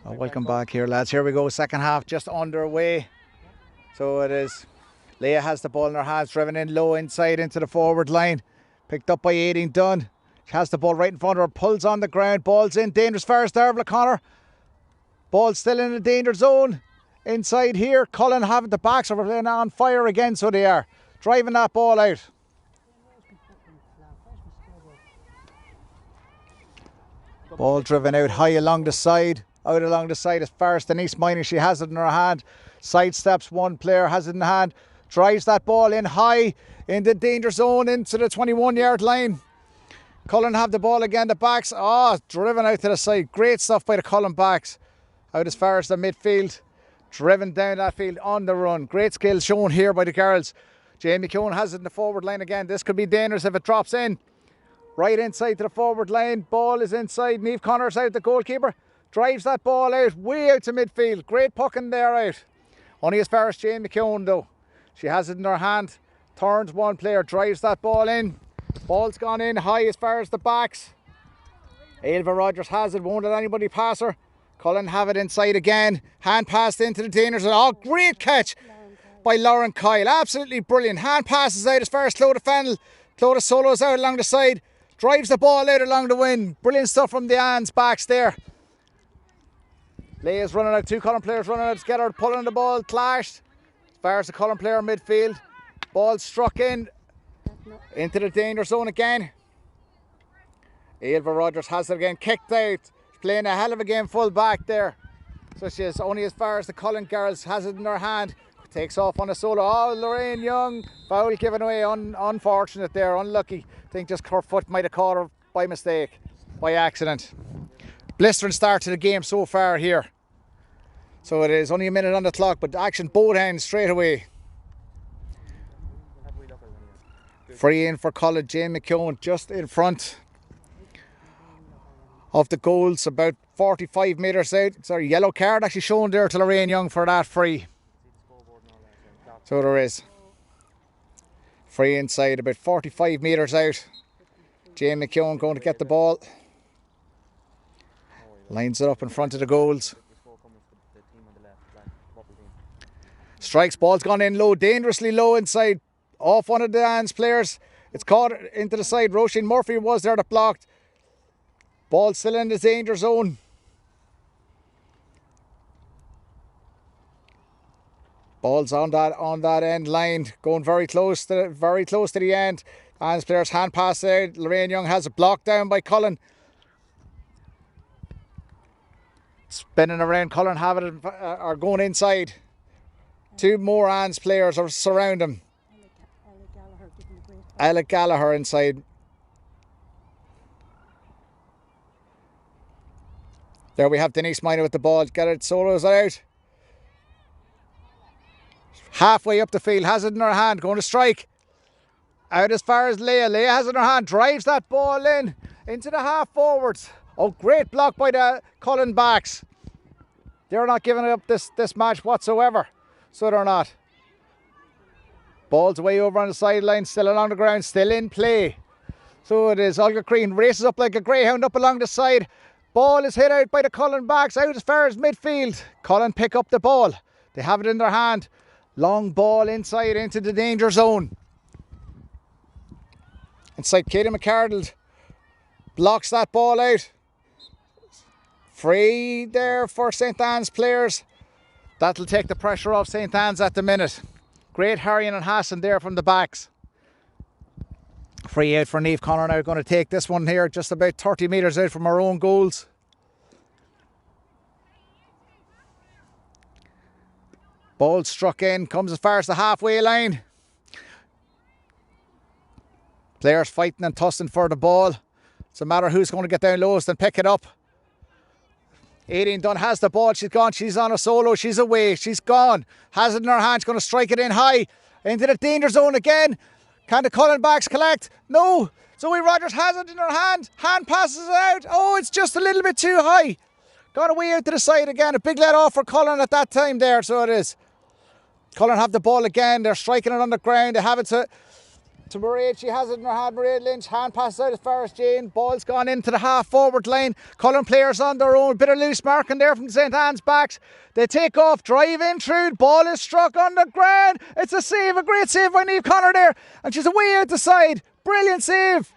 Welcome back here, lads. Here we go, second half just underway. So it is. Leah has the ball in her hands, driven in low inside into the forward line. Picked up by Aideen Dunn. She has the ball right in front of her, pulls on the ground, ball's in, dangerous far as Dervla Connor. Ball still in the danger zone. Inside here, Cullen having the backs are playing on fire again, so they are. Driving that ball out. Ball driven out high along the side. Out along the side as far as Denise Miney. She has it in her hand. Sidesteps one player, has it in hand. Drives that ball in high in the danger zone into the 21-yard line. Cullen have the ball again. The backs, driven out to the side. Great stuff by the Cullen backs. Out as far as the midfield. Driven down that field on the run. Great skill shown here by the girls. Jamie Keown has it in the forward line again. This could be dangerous if it drops in. Right inside to the forward line. Ball is inside. Niamh Connor's out, the goalkeeper. Drives that ball out, way out to midfield. Great pucking there out. Only as far as Jamie Keown though. She has it in her hand. Turns one player, drives that ball in. Ball's gone in high as far as the backs. Ailva Rogers has it, won't let anybody pass her. Cullen have it inside again. Hand passed into the danger zone. Oh, great catch by Lauren Kyle. Absolutely brilliant. Hand passes out as far as Clodagh Fennell. Clodagh solos out along the side. Drives the ball out along the wing. Brilliant stuff from the Ann's backs there. Leia's running out. Two Cullen players running out together. Pulling the ball. Clashed. As far as the Cullen player midfield. Ball struck in. Into the danger zone again. Ailva Rogers has it again. Kicked out. Playing a hell of a game full back there. So she is only as far as the Cullen girls, has it in her hand. Takes off on a solo. Oh, Lorraine Young. Foul given away. Unfortunate there. Unlucky. I think just her foot might have caught her by mistake. By accident. Blistering start to the game so far here. So it is only a minute on the clock, but action both ends straight away. Free in for Cullen. Jane McKeown just in front of the goals, about 45 metres out. Sorry, yellow card actually shown there to Lorraine Young for that free. So there is. Free inside, about 45 metres out. Jane McKeown going to get the ball. Lines it up in front of the goals. Strikes, ball's gone in low, dangerously low inside. Off one of the Ann's players. It's caught into the side. Roisin Murphy was there that blocked. Ball still in the danger zone. Ball's on that end line, going very close to the end. Ann's players hand pass there. Lorraine Young has it blocked down by Cullen. Spinning around, Cullen have it are going inside. Two more Ann's players are surround him. Ella Gallagher inside. There we have Denise Minor with the ball. Get it, solos out. Halfway up the field, has it in her hand, going to strike. Out as far as Leah. Leah has it in her hand, drives that ball in into the half forwards. Oh, great block by the Cullen backs. They're not giving up this match whatsoever. So they're not. Ball's way over on the sideline, still along the ground, still in play. So it is. Olga Crean races up like a greyhound up along the side. Ball is hit out by the Cullen backs, out as far as midfield. Cullen pick up the ball. They have it in their hand. Long ball inside into the danger zone. Inside, Katie McCardle blocks that ball out. Free there for St. Anne's players. That'll take the pressure off St. Anne's at the minute. Great harrying and Hassan there from the backs. Free out for Niamh Connor now, going to take this one here just about 30 metres out from our own goals. Ball struck in, comes as far as the halfway line. Players fighting and tussling for the ball. It's a matter who's going to get down lowest and pick it up. Aideen Dunn has the ball, she's gone, she's on a solo, she's away, she's gone. Has it in her hand, she's going to strike it in high. Into the danger zone again. Can the Cullen backs collect? No. Zoe Rogers has it in her hand. Hand passes it out. Oh, it's just a little bit too high. Gone away out to the side again. A big let off for Cullen at that time there, so it is. Cullen have the ball again. They're striking it on the ground. They have it to to Mairead. She has it in her hand. Mairead Lynch, hand passes out as far as Jane. Ball's gone into the half forward line. Cullen players on their own. Bit of loose marking there from St. Anne's backs. They take off, drive in through. Ball is struck on the ground. It's a save, a great save by Niamh Connor there. And she's away out the side. Brilliant save.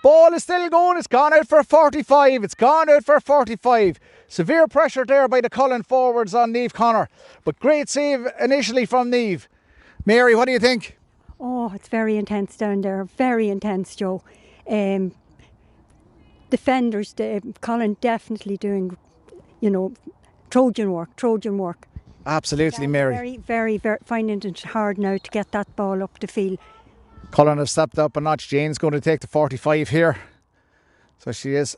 Ball is still going. It's gone out for a 45. It's gone out for a 45. Severe pressure there by the Cullen forwards on Niamh Connor. But great save initially from Niamh. Mary, what do you think? Oh, it's very intense down there. Very intense, Joe. Defenders, Colin definitely doing, Trojan work. Absolutely, Mary. Very finding it hard now to get that ball up the field. Cullen has stepped up a notch. Jane's going to take the 45 here. So she is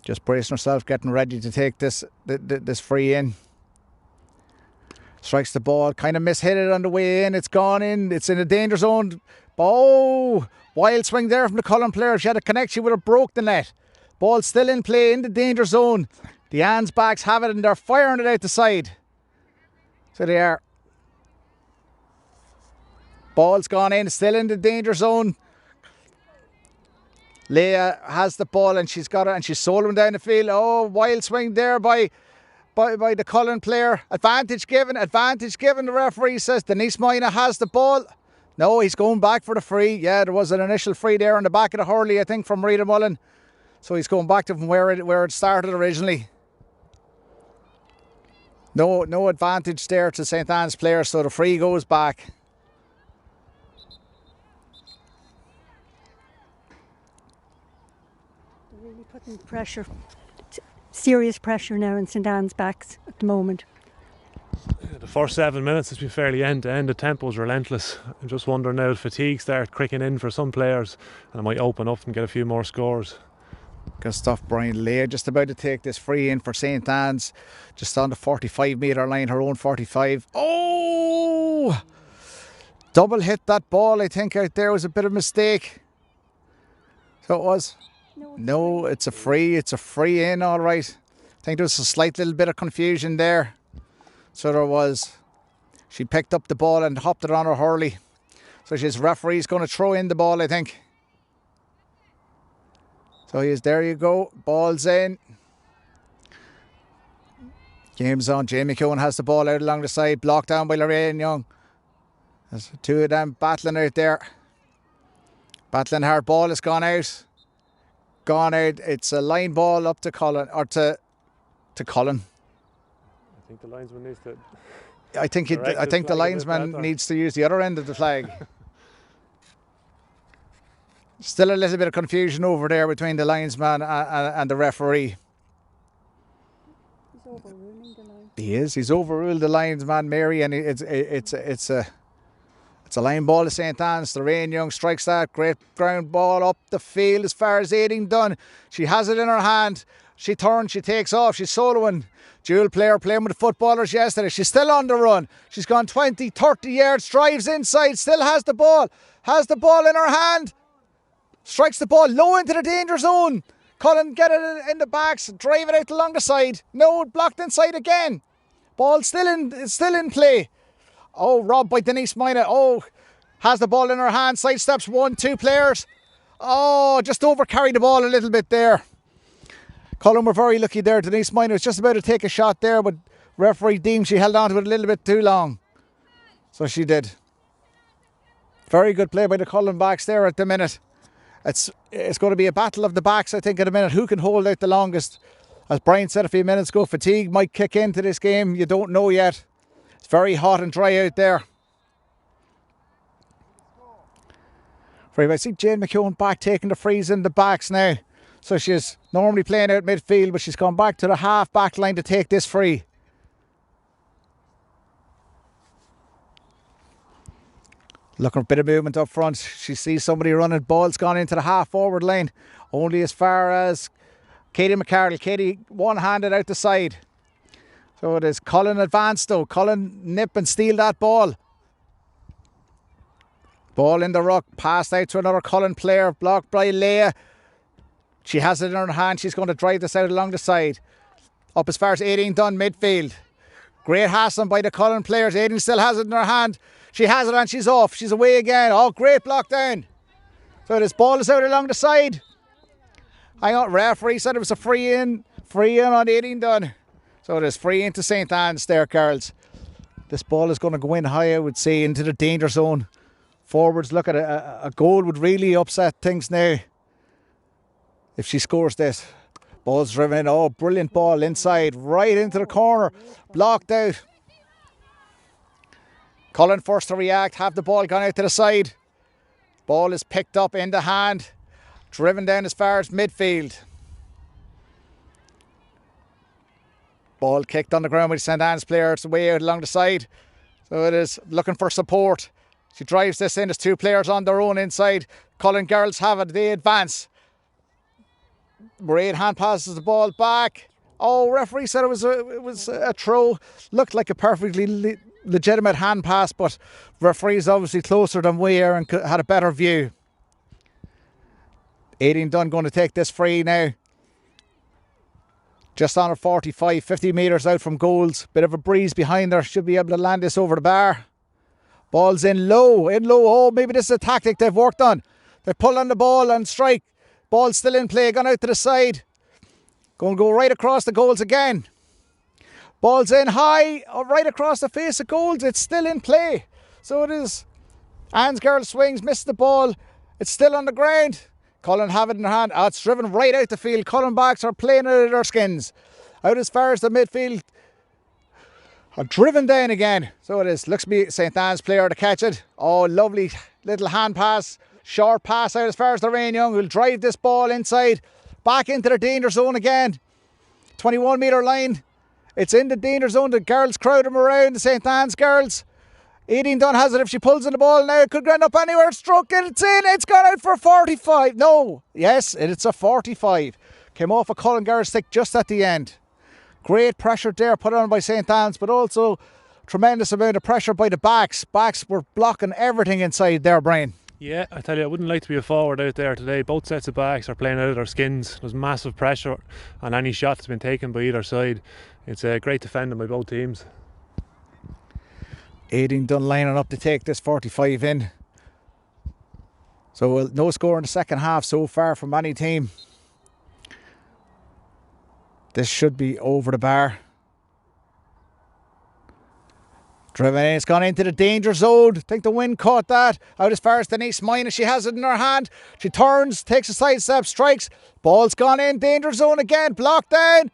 just bracing herself, getting ready to take this free in. Strikes the ball, kind of mishit it on the way in. It's gone in. It's in a danger zone. Oh, wild swing there from the Cullen player. She had a connection with her, broke the net. Ball still in play in the danger zone. The Anne's backs have it and they're firing it out the side. So they are. Ball's gone in, still in the danger zone. Leah has the ball and she's got it and she's soloing down the field. Oh, wild swing there by the Cullen player. Advantage given. The referee says Denise Moyna has the ball. No, he's going back for the free. Yeah, there was an initial free there on the back of the hurley, I think, from Rita Mullen. So he's going back to from where it started originally. No advantage there to St. Anne's player, so the free goes back. They're really putting pressure, serious pressure now in St. Anne's backs at the moment. The first 7 minutes has been fairly end to end. The tempo's relentless. I'm just wondering now if fatigue start cricking in for some players and it might open up and get a few more scores. Good stuff, Brian. Leah just about to take this free in for St. Anne's, just on the 45 metre line, her own 45. Oh! Double hit that ball, I think, out there. Was a bit of a mistake. So it was. No, it's a free. It's a free in, all right. I think there was a slight little bit of confusion there. So there was. She picked up the ball and hopped it on her hurley. So she's referee's going to throw in the ball, I think. So there you go. Ball's in. Game's on. Jamie Cohen has the ball out along the side. Blocked down by Lorraine Young. There's two of them battling out there. Battling hard. Ball has gone out. It's a line ball up to Colin, or to Colin. I think the linesman needs to. I think the linesman needs to use the other end of the flag. Still a little bit of confusion over there between the linesman and the referee. He's overruling the line. He is. He's overruled the linesman, Mary, and it's a line ball to St. Anne's. Lorraine Young strikes that great ground ball up the field as far as Aiding Dunn. She has it in her hand. She turns, she takes off, she's soloing. Dual player playing with the footballers yesterday. She's still on the run. She's gone 20, 30 yards, drives inside, still has the ball. Has the ball in her hand. Strikes the ball low into the danger zone. Cullen get it in the backs, drive it out along the side. No, blocked inside again. Ball still in play. Oh, robbed by Denise Moyna. Oh, has the ball in her hand. Sidesteps 1, 2 players. Oh, just over carried the ball a little bit there. Cullen were very lucky there. Denise Moyna was just about to take a shot there, but referee deemed she held on to it a little bit too long. So she did. Very good play by the Cullen backs there at the minute. It's going to be a battle of the backs, I think, in a minute. Who can hold out the longest? As Brian said a few minutes ago, fatigue might kick into this game. You don't know yet. It's very hot and dry out there. I see Jane McKeown back taking the frees in the backs now. So she's normally playing out midfield, but she's gone back to the half back line to take this free. Looking for a bit of movement up front. She sees somebody running. Ball's gone into the half forward line. Only as far as Katie McCarroll. Katie one-handed out the side. So it is Cullen advanced though. Cullen nip and steal that ball. Ball in the ruck. Passed out to another Cullen player. Blocked by Leah. She has it in her hand. She's going to drive this out along the side. Up as far as Aideen Dunn midfield. Great hassling by the Cullen players. Aideen still has it in her hand. She has it and she's off. She's away again. Oh, great block down. So this ball is out along the side. Hang on, referee said it was a free in on 18 done. So it is free into St. Anne's there, girls. This ball is going to go in high, I would say, into the danger zone. Forwards, look at it. A goal would really upset things now if she scores this. Ball's driven in. Oh, brilliant ball inside, right into the corner. Blocked out. Cullen first to react. Have the ball gone out to the side. Ball is picked up in the hand. Driven down as far as midfield. Ball kicked on the ground with St. Anne's player. It's way out along the side. So it is looking for support. She drives this in. There's two players on their own inside. Cullen girls have it. They advance. Mairead hand passes the ball back. Oh, referee said it was a throw. Looked like a perfectly legitimate hand pass, but referee's obviously closer than we are and had a better view. 18 Dunn going to take this free now. Just on her 45, 50 metres out from goals. Bit of a breeze behind her. Should be able to land this over the bar. Ball's in low. Oh, maybe this is a tactic they've worked on. They pull on the ball and strike. Ball's still in play. Gone out to the side. Going to go right across the goals again. Ball's in high. Right across the face of goals. It's still in play. So it is. Anne's girl swings. Missed the ball. It's still on the ground. Cullen have it in her hand. Oh, it's driven right out the field. Cullen backs are playing it out of their skins. Out as far as the midfield. Driven down again. So it is. Looks to be St. Anne's player to catch it. Oh, lovely little hand pass. Short pass out as far as the Rain Young. Will drive this ball inside. Back into the danger zone again. 21 metre line. It's in the danger zone. The girls crowd them around. The St. Anne's girls. 18 Dunn has it. If she pulls in the ball now, it could end up anywhere. Struck it. It's in. It's gone out for 45. No. Yes, it's a 45. Came off a Cullen girl stick just at the end. Great pressure there put on by St. Anne's, but also tremendous amount of pressure by the backs. Backs were blocking everything inside their brain. Yeah, I tell you, I wouldn't like to be a forward out there today. Both sets of backs are playing out of their skins. There's massive pressure on any shot that's been taken by either side. It's a great defending by both teams. 18 Dunn lining up to take this 45 in. So no score in the second half so far from any team. This should be over the bar. Driven in, it's gone into the danger zone. I think the wind caught that. Out as far as Denise Minor, she has it in her hand. She turns, takes a side step, strikes. Ball's gone in, danger zone again, blocked down.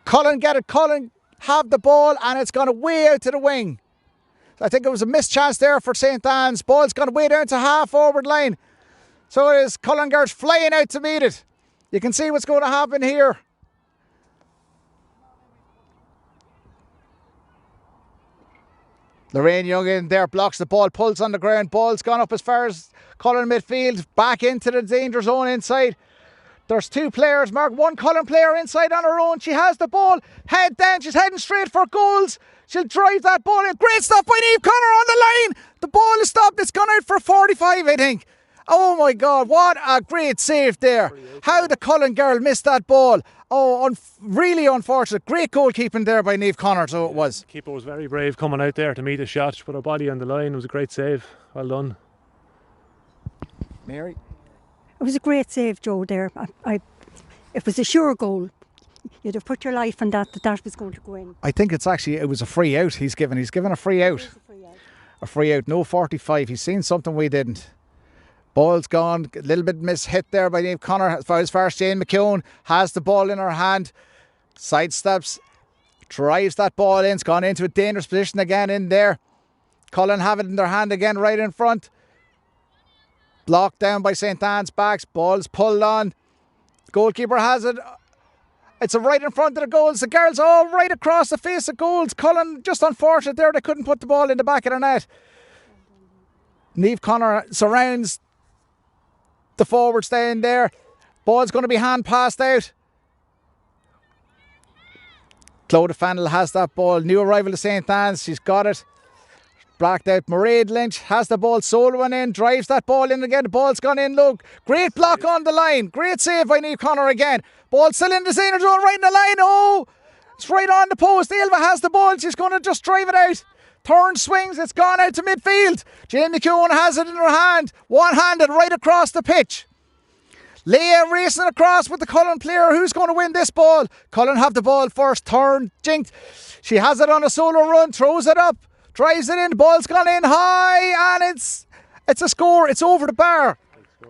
Cullen get it, Cullen have the ball and it's gone way out to the wing. I think it was a missed chance there for St. Anne's. Ball's gone way down to half forward line. So it is Cullen girls flying out to meet it. You can see what's going to happen here. Lorraine Young in there, blocks the ball, pulls on the ground. Ball's gone up as far as Cullen midfield. Back into the danger zone inside. There's two players, Mark. One Cullen player inside on her own. She has the ball. Head down. She's heading straight for goals. She'll drive that ball in. Great stuff by Niamh Connor on the line. The ball is stopped. It's gone out for 45, I think. Oh my God, what a great save there. How the Cullen girl missed that ball. Oh, really unfortunate. Great goalkeeping there by Niamh Connor, so it was. The keeper was very brave coming out there to meet the shot. She put her body on the line. It was a great save. Well done. Mary? It was a great save, Joe, there. It was a sure goal. You'd have put your life on that was going to go in. I think it was a free out he's given. He's given a free out. A free out, no 45. He's seen something we didn't. Ball's gone, a little bit mishit there by Niamh Connor. As far as Jane McKeown has the ball in her hand, sidesteps, drives that ball in. It's gone into a dangerous position again in there. Cullen have it in their hand again, right in front. Blocked down by St. Anne's backs. Ball's pulled on. Goalkeeper has it. It's right in front of the goals. The girls all right across the face of goals. Cullen, just unfortunate there, they couldn't put the ball in the back of the net. Niamh Connor surrounds the forwards down there. Ball's going to be hand passed out. Clodagh Fannell has that ball. New arrival to St. Anne's. She's got it. Blacked out. Mairead Lynch has the ball. Soloing in. Drives that ball in again. The ball's gone in low. Great block on the line. Great save by Niamh Connor again. Ball still in the danger zone. Right in the line. Oh! It's right on the post. Ailbhe has the ball. She's going to just drive it out. Turn, swings, it's gone out to midfield. Jamie Coon has it in her hand. One-handed right across the pitch. Leah racing across with the Cullen player. Who's going to win this ball? Cullen have the ball first. Turn, jinked. She has it on a solo run. Throws it up. Drives it in. The ball's gone in high. And it's a score. It's over the bar.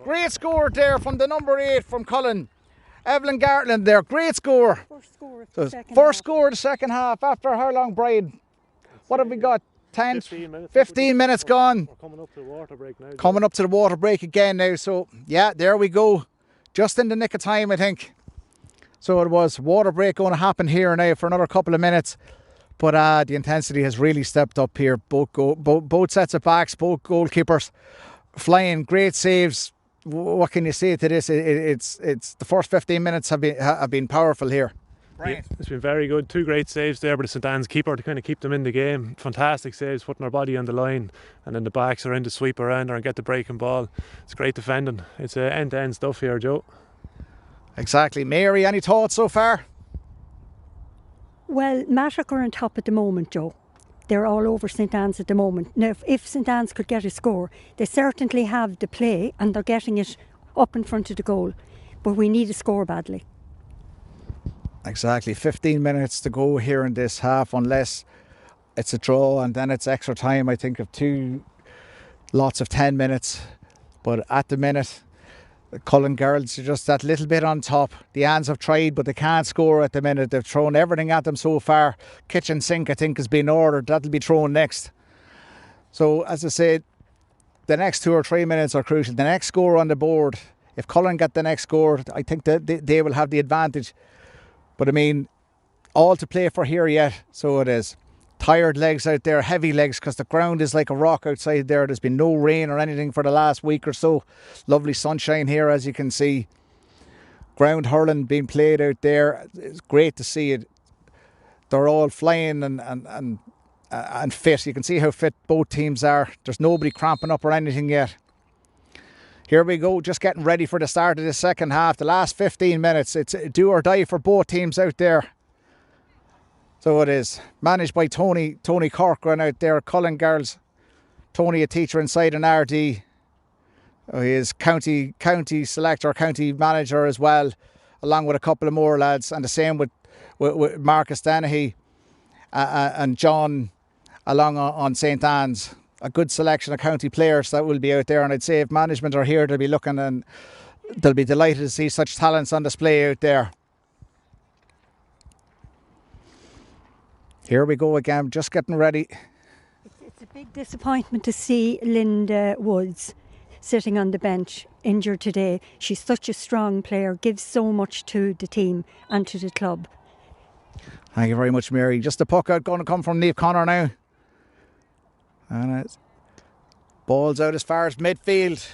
Great score there from the number 8 from Cullen. Evelyn Gartland there. Great score. First score of So the second first half. score of the second half after how long, Brian? What have we got? 10, 15 minutes gone. We're coming up to the water break now. Coming up to the water break again now. So, yeah, there we go. Just in the nick of time, I think. So it was water break going to happen here now for another couple of minutes. But the intensity has really stepped up here. Both sets of backs, both goalkeepers flying, great saves. What can you say to this? It's the first 15 minutes have been powerful here. Yeah, it's been very good. 2 great saves there by the St Anne's keeper to kind of keep them in the game. Fantastic saves, putting her body on the line, and then the backs are in to sweep around her and get the breaking ball. It's great defending. It's end-to-end stuff here, Joe. Exactly. Mary, any thoughts so far? Well, Mattock are on top at the moment, Joe. They're all over St Anne's at the moment. Now, if St Anne's could get a score, they certainly have the play and they're getting it up in front of the goal. But we need a score badly. Exactly. 15 minutes to go here in this half, unless it's a draw and then it's extra time, I think, of 2 lots of 10 minutes. But at the minute, the Cullen girls are just that little bit on top. The Anns have tried, but they can't score at the minute. They've thrown everything at them so far. Kitchen sink, I think, has been ordered. That'll be thrown next. So, as I said, the next 2 or 3 minutes are crucial. The next score on the board, if Cullen get the next score, I think that they will have the advantage. But I mean, all to play for here yet, so it is. Tired legs out there, heavy legs, because the ground is like a rock outside there. There's been no rain or anything for the last week or so. Lovely sunshine here, as you can see. Ground hurling being played out there. It's great to see it. They're all flying and fit. You can see how fit both teams are. There's nobody cramping up or anything yet. Here we go, just getting ready for the start of the second half. The last 15 minutes, it's do or die for both teams out there. So it is. Managed by Tony Corcoran out there, Cullen girls. Tony, a teacher inside an RD. He is county selector, county manager as well, along with a couple of more lads. And the same with Marcus Dennehy and John along on St Anne's. A good selection of county players that will be out there, and I'd say if management are here, they'll be looking and they'll be delighted to see such talents on display out there. Here we go again, just getting ready. It's a big disappointment to see Linda Woods sitting on the bench, injured today. She's such a strong player, gives so much to the team and to the club. Thank you very much, Mary. Just the puck out going to come from Niamh Connor now. And it's ball's out as far as midfield.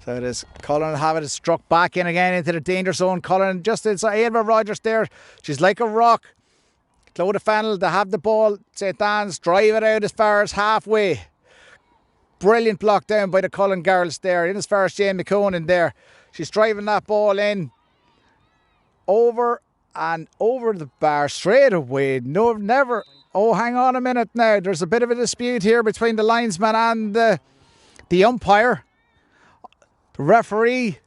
So it is. Cullen will have it. It's struck back in again into the danger zone. Cullen just inside Ava Rogers there. She's like a rock. Clodagh Fennell, they have the ball. St Anne's drive it out as far as halfway. Brilliant block down by the Cullen girls there. In as far as Jane McConan there. She's driving that ball in. Over and over the bar straight away. No, never. Oh, hang on a minute now. There's a bit of a dispute here between the linesman and the umpire. The referee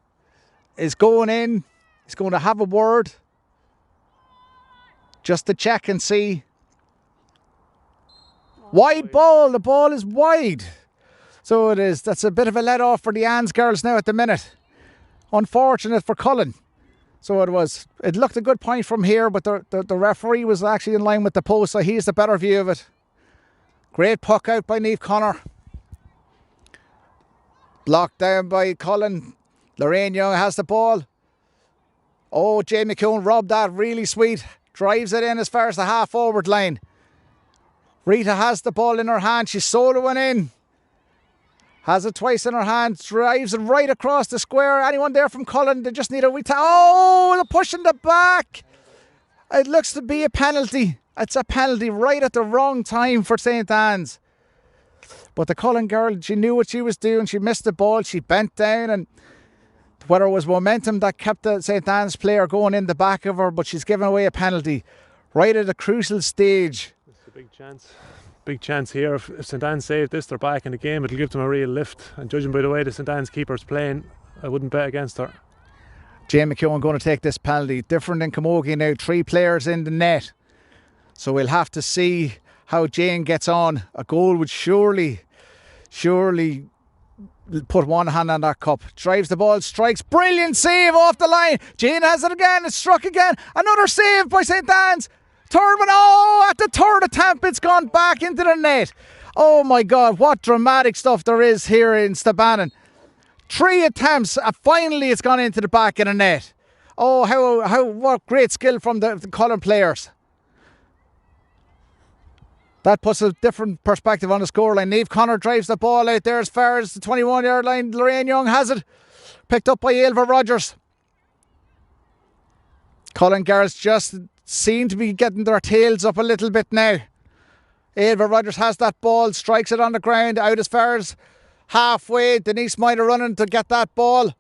is going in. He's going to have a word just to check and see. Wide ball. The ball is wide. So it is. That's a bit of a let off for the Anns girls now at the minute. Unfortunate for Cullen. So it was. It looked a good point from here, but the referee was actually in line with the post, so he's the better view of it. Great puck out by Niamh Connor. Blocked down by Cullen. Lorraine Young has the ball. Oh, Jay McCune robbed that. Really sweet. Drives it in as far as the half forward line. Rita has the ball in her hand. She's soloing in. Has it twice in her hand, drives it right across the square. Anyone there from Cullen? They just need a wee oh, they're pushing the back. It looks to be a penalty. It's a penalty right at the wrong time for St Anne's. But the Cullen girl, she knew what she was doing. She missed the ball. She bent down, and whether it was momentum that kept the St Anne's player going in the back of her, but she's given away a penalty right at a crucial stage. It's a big chance. big chance here. If St Anne's save this, they're back in the game. It'll give them a real lift. And judging by the way the St Anne's keeper's playing, I wouldn't bet against her. Jane McKeown going to take this penalty. Different in Camogie now. 3 players in the net. So we'll have to see how Jane gets on. A goal would surely put one hand on that cup. Drives the ball, strikes. Brilliant save off the line. Jane has it again. It's struck again. Another save by St Anne's. Third one. Oh, at the third attempt, it's gone back into the net. Oh my God, what dramatic stuff there is here in Stabannon. 3 attempts, and finally it's gone into the back of the net. Oh, what great skill from the Cullen players. That puts a different perspective on the scoreline. Niamh Connor drives the ball out there as far as the 21-yard line. Lorraine Young has it. Picked up by Ailbhe Rogers. Cullen girls just seem to be getting their tails up a little bit now. Ailbhe Rogers has that ball, strikes it on the ground, out as far as halfway. Denise Minor running to get that ball.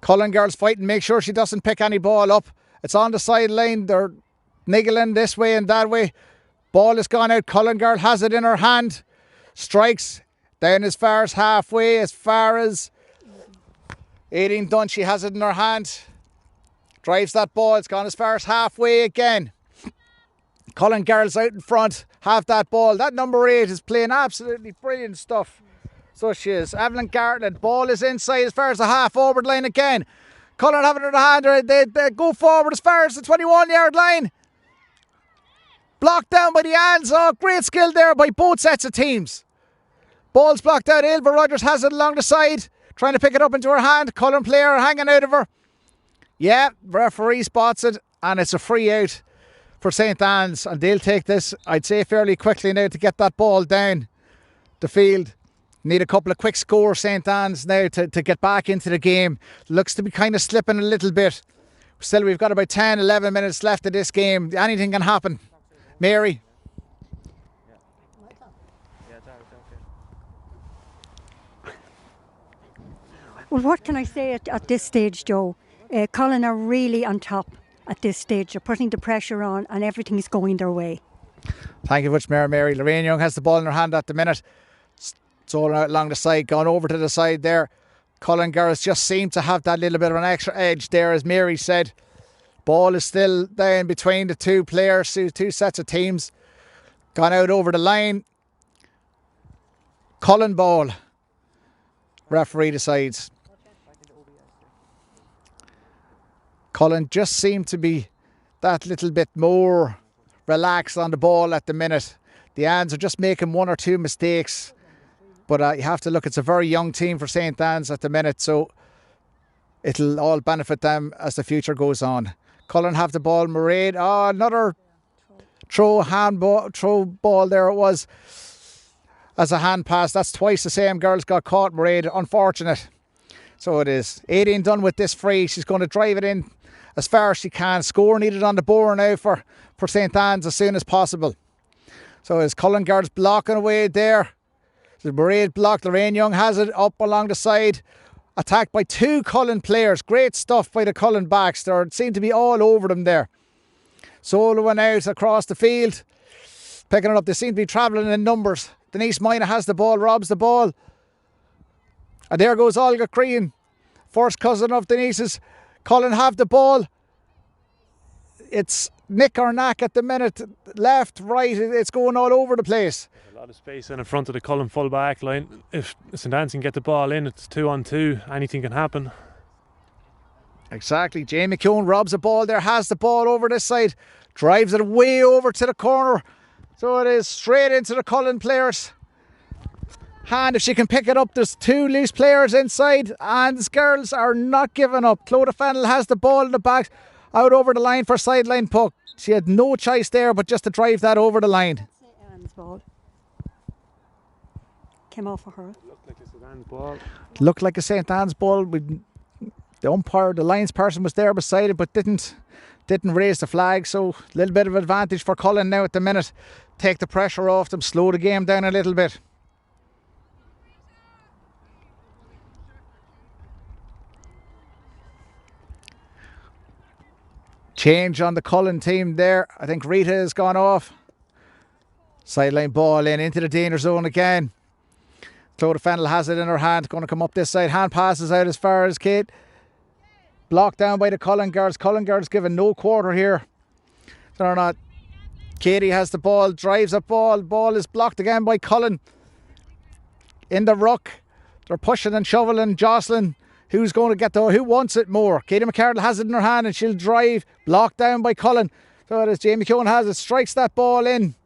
Cullen girls fighting, make sure she doesn't pick any ball up. It's on the sideline. They're niggling this way and that way. Ball is gone out. Cullen girl has it in her hand. Strikes down as far as halfway, as far as 18 Dunn. She has it in her hand. Drives that ball. It's gone as far as halfway again. Cullen girls out in front have that ball. That number 8 is playing absolutely brilliant stuff. So she is. Evelyn Gartland. Ball is inside as far as the half forward line again. Cullen have it in their hand. They go forward as far as the 21-yard line. Blocked down by the Anns. Oh, great skill there by both sets of teams. Ball's blocked out. Ailbhe Rogers has it along the side. Trying to pick it up into her hand. Cullen player hanging out of her. Yeah, referee spots it. And it's a free out for St Anne's. And they'll take this, I'd say, fairly quickly now to get that ball down the field. Need a couple of quick scores, St Anne's, now to get back into the game. Looks to be kind of slipping a little bit. Still, we've got about 10, 11 minutes left of this game. Anything can happen. Mary. Well, what can I say at this stage, Joe? Cullen are really on top at this stage. They're putting the pressure on and everything's going their way. Thank you very much, Mary. Lorraine Young has the ball in her hand at the minute. It's all out along the side, gone over to the side there. Cullen girls just seem to have that little bit of an extra edge there, as Mary said. Ball is still down between the two players, two sets of teams. Gone out over the line. Cullen ball. Referee decides. Cullen just seem to be that little bit more relaxed on the ball at the minute. The Anns are just making 1 or 2 mistakes. But you have to look, it's a very young team for St Anne's at the minute, so it'll all benefit them as the future goes on. Cullen have the ball. Mairead, another throw ball there it was as a hand pass. That's twice the same girls got caught. Mairead, unfortunate. So it is. 18 done with this free. She's going to drive it in as far as she can. Score needed on the board now for St Anne's as soon as possible. So as Cullen girls blocking away there. The Mairead blocked. Lorraine Young has it up along the side. Attacked by 2 Cullen players. Great stuff by the Cullen backs. They seem to be all over them there. Solo went out across the field. Picking it up. They seem to be travelling in numbers. Denise Minor has the ball, robs the ball. And there goes Olga Crean. First cousin of Denise's. Cullen have the ball. It's nick or knack at the minute. Left, right. It's going all over the place. A lot of space in front of the Cullen full back line. If St Anne's can get the ball in, it's 2-on-2. Anything can happen. Exactly. Jane McKeown robs the ball there, has the ball over this side, drives it way over to the corner. So it is straight into the Cullen players' hand. If she can pick it up, there's 2 loose players inside, and the girls are not giving up. Clodagh Fennell has the ball in the back, out over the line for sideline puck. She had no choice there but just to drive that over the line. Came off of her. Looked like a St Anne's ball. Looked like a St Anne's ball. The umpire, the lines person was there beside it, but didn't raise the flag. So a little bit of advantage for Cullen now at the minute. Take the pressure off them, slow the game down a little bit. Change on the Cullen team there. I think Rita has gone off. Sideline ball in into the danger zone again. Louth has it in her hand, going to come up this side. Hand passes out as far as Kate. Blocked down by the Cullen girls. Cullen girls given no quarter here. They're not. Katie has the ball, drives up ball. Ball is blocked again by Cullen. In the ruck. They're pushing and shoveling, jostling. Who's going to get the, who wants it more? Katie McCardle has it in her hand and she'll drive. Blocked down by Cullen. So as Jamie Keown has it, strikes that ball in.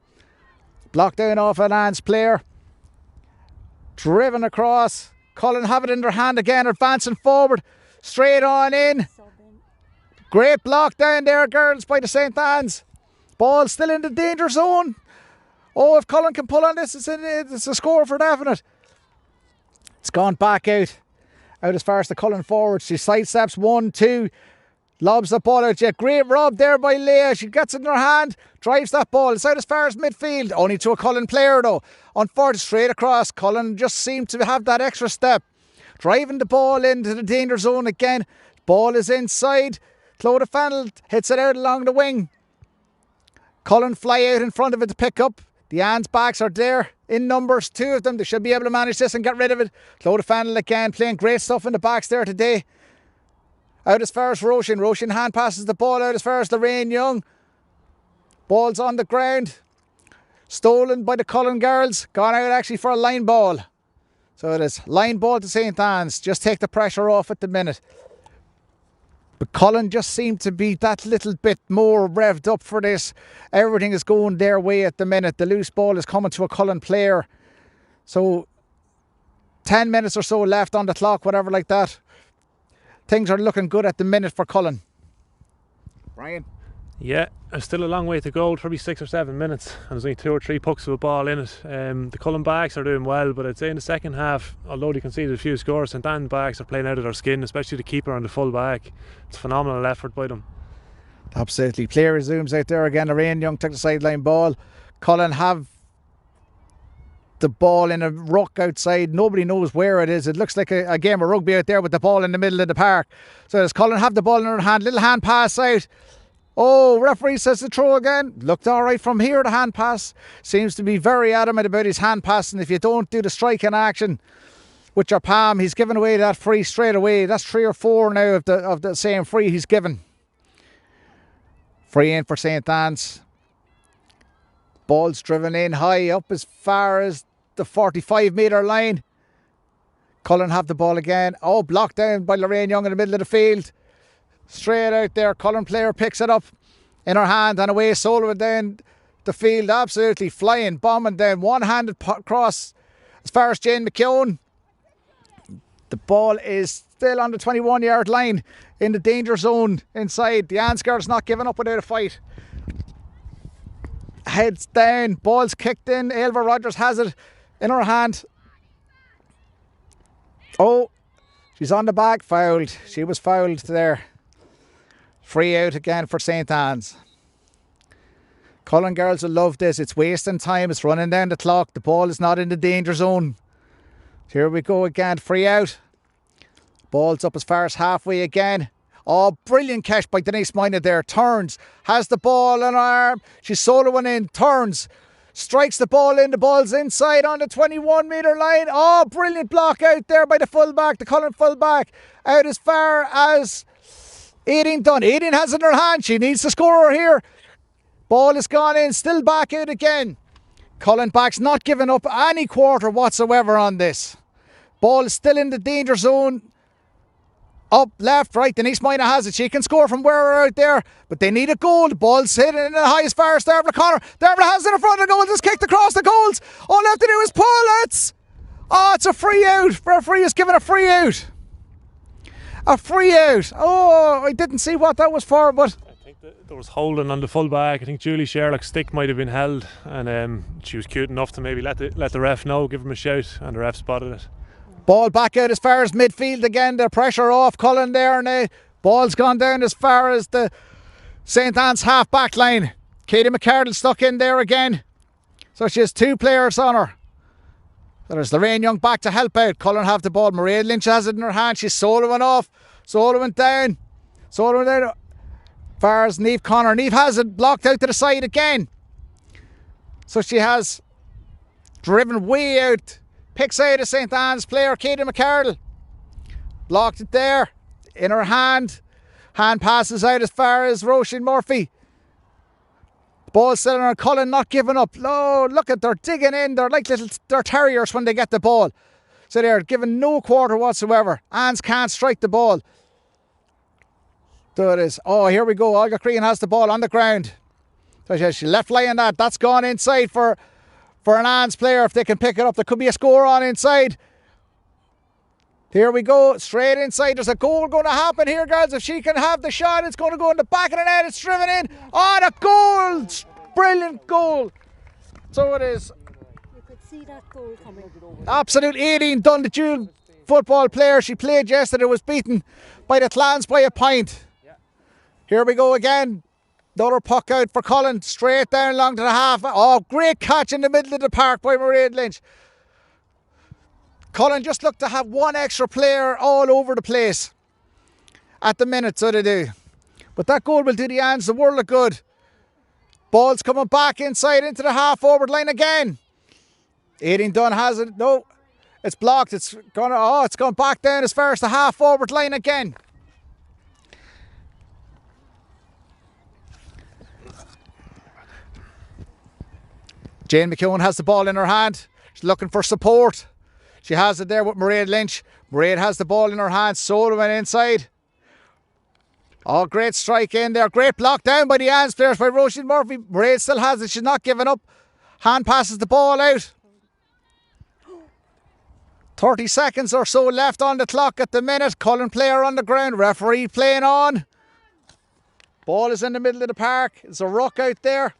Blocked down off an Anne's player. Driven across. Cullen have it in their hand again, advancing forward. Straight on in. Great block down there, girls, by the St. Anne's. Ball still in the danger zone. Oh, if Cullen can pull on this, it's a score for definite. It's gone back out. Out as far as the Cullen forward. She sidesteps 1, 2. Lobs the ball out. Great rob there by Leah. She gets it in her hand. Drives that ball. It's out as far as midfield. Only to a Cullen player though. Unfortunately, straight across. Cullen just seemed to have that extra step. Driving the ball into the danger zone again. Ball is inside. Clodagh Fennell hits it out along the wing. Cullen fly out in front of it to pick up. The Anne's backs are there in numbers. 2 of them. They should be able to manage this and get rid of it. Clodagh Fennell again playing great stuff in the backs there today. Out as far as Roisin. Roisin hand passes the ball out as far as Lorraine Young. Ball's on the ground. Stolen by the Cullen girls. Gone out actually for a line ball. So it is line ball to St. Anne's. Just take the pressure off at the minute. But Cullen just seemed to be that little bit more revved up for this. Everything is going their way at the minute. The loose ball is coming to a Cullen player. So 10 minutes or so left on the clock, whatever like that. Things are looking good at the minute for Cullen. Brian? Yeah, there's still a long way to go, probably 6 or 7 minutes, and there's only 2 or 3 pucks of a ball in it. The Cullen backs are doing well, but I'd say in the second half, although they conceded a few scores, St. Anne's backs are playing out of their skin, especially the keeper and the full back. It's a phenomenal effort by them. Absolutely. Play resumes out there again. Lorraine Young took the sideline ball. Cullen have the ball in a ruck outside. Nobody knows where it is. It looks like a game of rugby out there with the ball in the middle of the park. So as Cullen have the ball in their hand, little hand pass out. Oh, referee says the throw again. Looked all right from here, the hand pass. Seems to be very adamant about his hand pass, and if you don't do the strike in action with your palm, he's given away that free straight away. That's 3 or 4 now of the same free he's given. Free in for St. Anne's. Ball's driven in high up as far as the 45-metre line. Cullen have the ball again. Oh, blocked down by Lorraine Young in the middle of the field. Straight out there, Cullen player picks it up in her hand and away Sullivan down the field, absolutely flying, bombing down, one-handed cross as far as Jane McKeown. The ball is still on the 21-yard line in the danger zone inside. The Anne's girls not giving up without a fight. Heads down, ball's kicked in. Ailva Rogers has it in her hand. Oh, she's on the back, fouled. She was fouled there. Free out again for St. Anne's. Cullen girls will love this. It's wasting time. It's running down the clock. The ball is not in the danger zone. Here we go again. Free out. Ball's up as far as halfway again. Oh, brilliant catch by Denise Minor there. Turns. Has the ball in her arm. She's soloing in. Turns. Strikes the ball in. The ball's inside on the 21-metre line. Oh, brilliant block out there by the fullback. The Cullen fullback. Out as far as Aideen Dunn. Aideen has it in her hand. She needs to score here. Ball has gone in. Still back out again. Cullen backs not giving up any quarter whatsoever on this. Ball is still in the danger zone. Up, left, right. Denise Minor has it. She can score from where we're out there. But they need a goal. The ball's hit in the high as far as Dervla Connor. Dervla has it in front of the goal. Just kicked across the goals. All they have to do is pull. It's a free out. Referee is giving a free out. A free out. Oh, I didn't see what that was for, but I think there was holding on the full back. I think Julie Sherlock's stick might have been held, and she was cute enough to maybe let the ref know, give him a shout, and the ref spotted it. Ball back out as far as midfield again. The pressure off Cullen there now. Ball's gone down as far as the St. Anne's half back line. Katie McCardle stuck in there again. So she has 2 players on her. There's Lorraine Young back to help out. Cullen have the ball. Maria Lynch has it in her hand. She's soloing off. Soloing down. Soloing down. As far as Niamh Connor. Niamh has it blocked out to the side again. So she has driven way out. Picks out a St. Anne's player, Katie McCardle. Blocked it there. In her hand. Hand passes out as far as Roisin Murphy. Ball still on Cullen, not giving up. Oh, look at, they're digging in. They're like they're terriers when they get the ball. So they're giving no quarter whatsoever. Anne's can't strike the ball. There it is. Oh, here we go. Olga Crean has the ball on the ground. So she left laying that. That's gone inside for an Anne's player if they can pick it up. There could be a score on inside. Here we go. Straight inside. There's a goal going to happen here, girls. If she can have the shot, it's going to go in the back of the net. It's driven in. Oh, the goal! Brilliant goal. So it is. You could see that goal coming. Absolute 18 done. The dual football player she played yesterday was beaten by the Clans by a point. Here we go again. Another puck out for Cullen. Straight down along to the half. Oh, great catch in the middle of the park by Mairead Lynch. Cullen just looked to have one extra player all over the place at the minute, so they do. But that goal will do the Anns the world of good. Ball's coming back inside into the half forward line again. Aideen Dunn has it. No, it's blocked. It's gone back down as far as the half forward line again. Jane McKeown has the ball in her hand. She's looking for support. She has it there with Mairead Lynch. Mairead has the ball in her hand. Soloman inside. Oh, great strike in there. Great block down by the Anns players by Roisin Murphy. Mairead still has it. She's not giving up. Hand passes the ball out. 30 seconds or so left on the clock at the minute. Cullen player on the ground. Referee playing on. Ball is in the middle of the park. There's a ruck out there.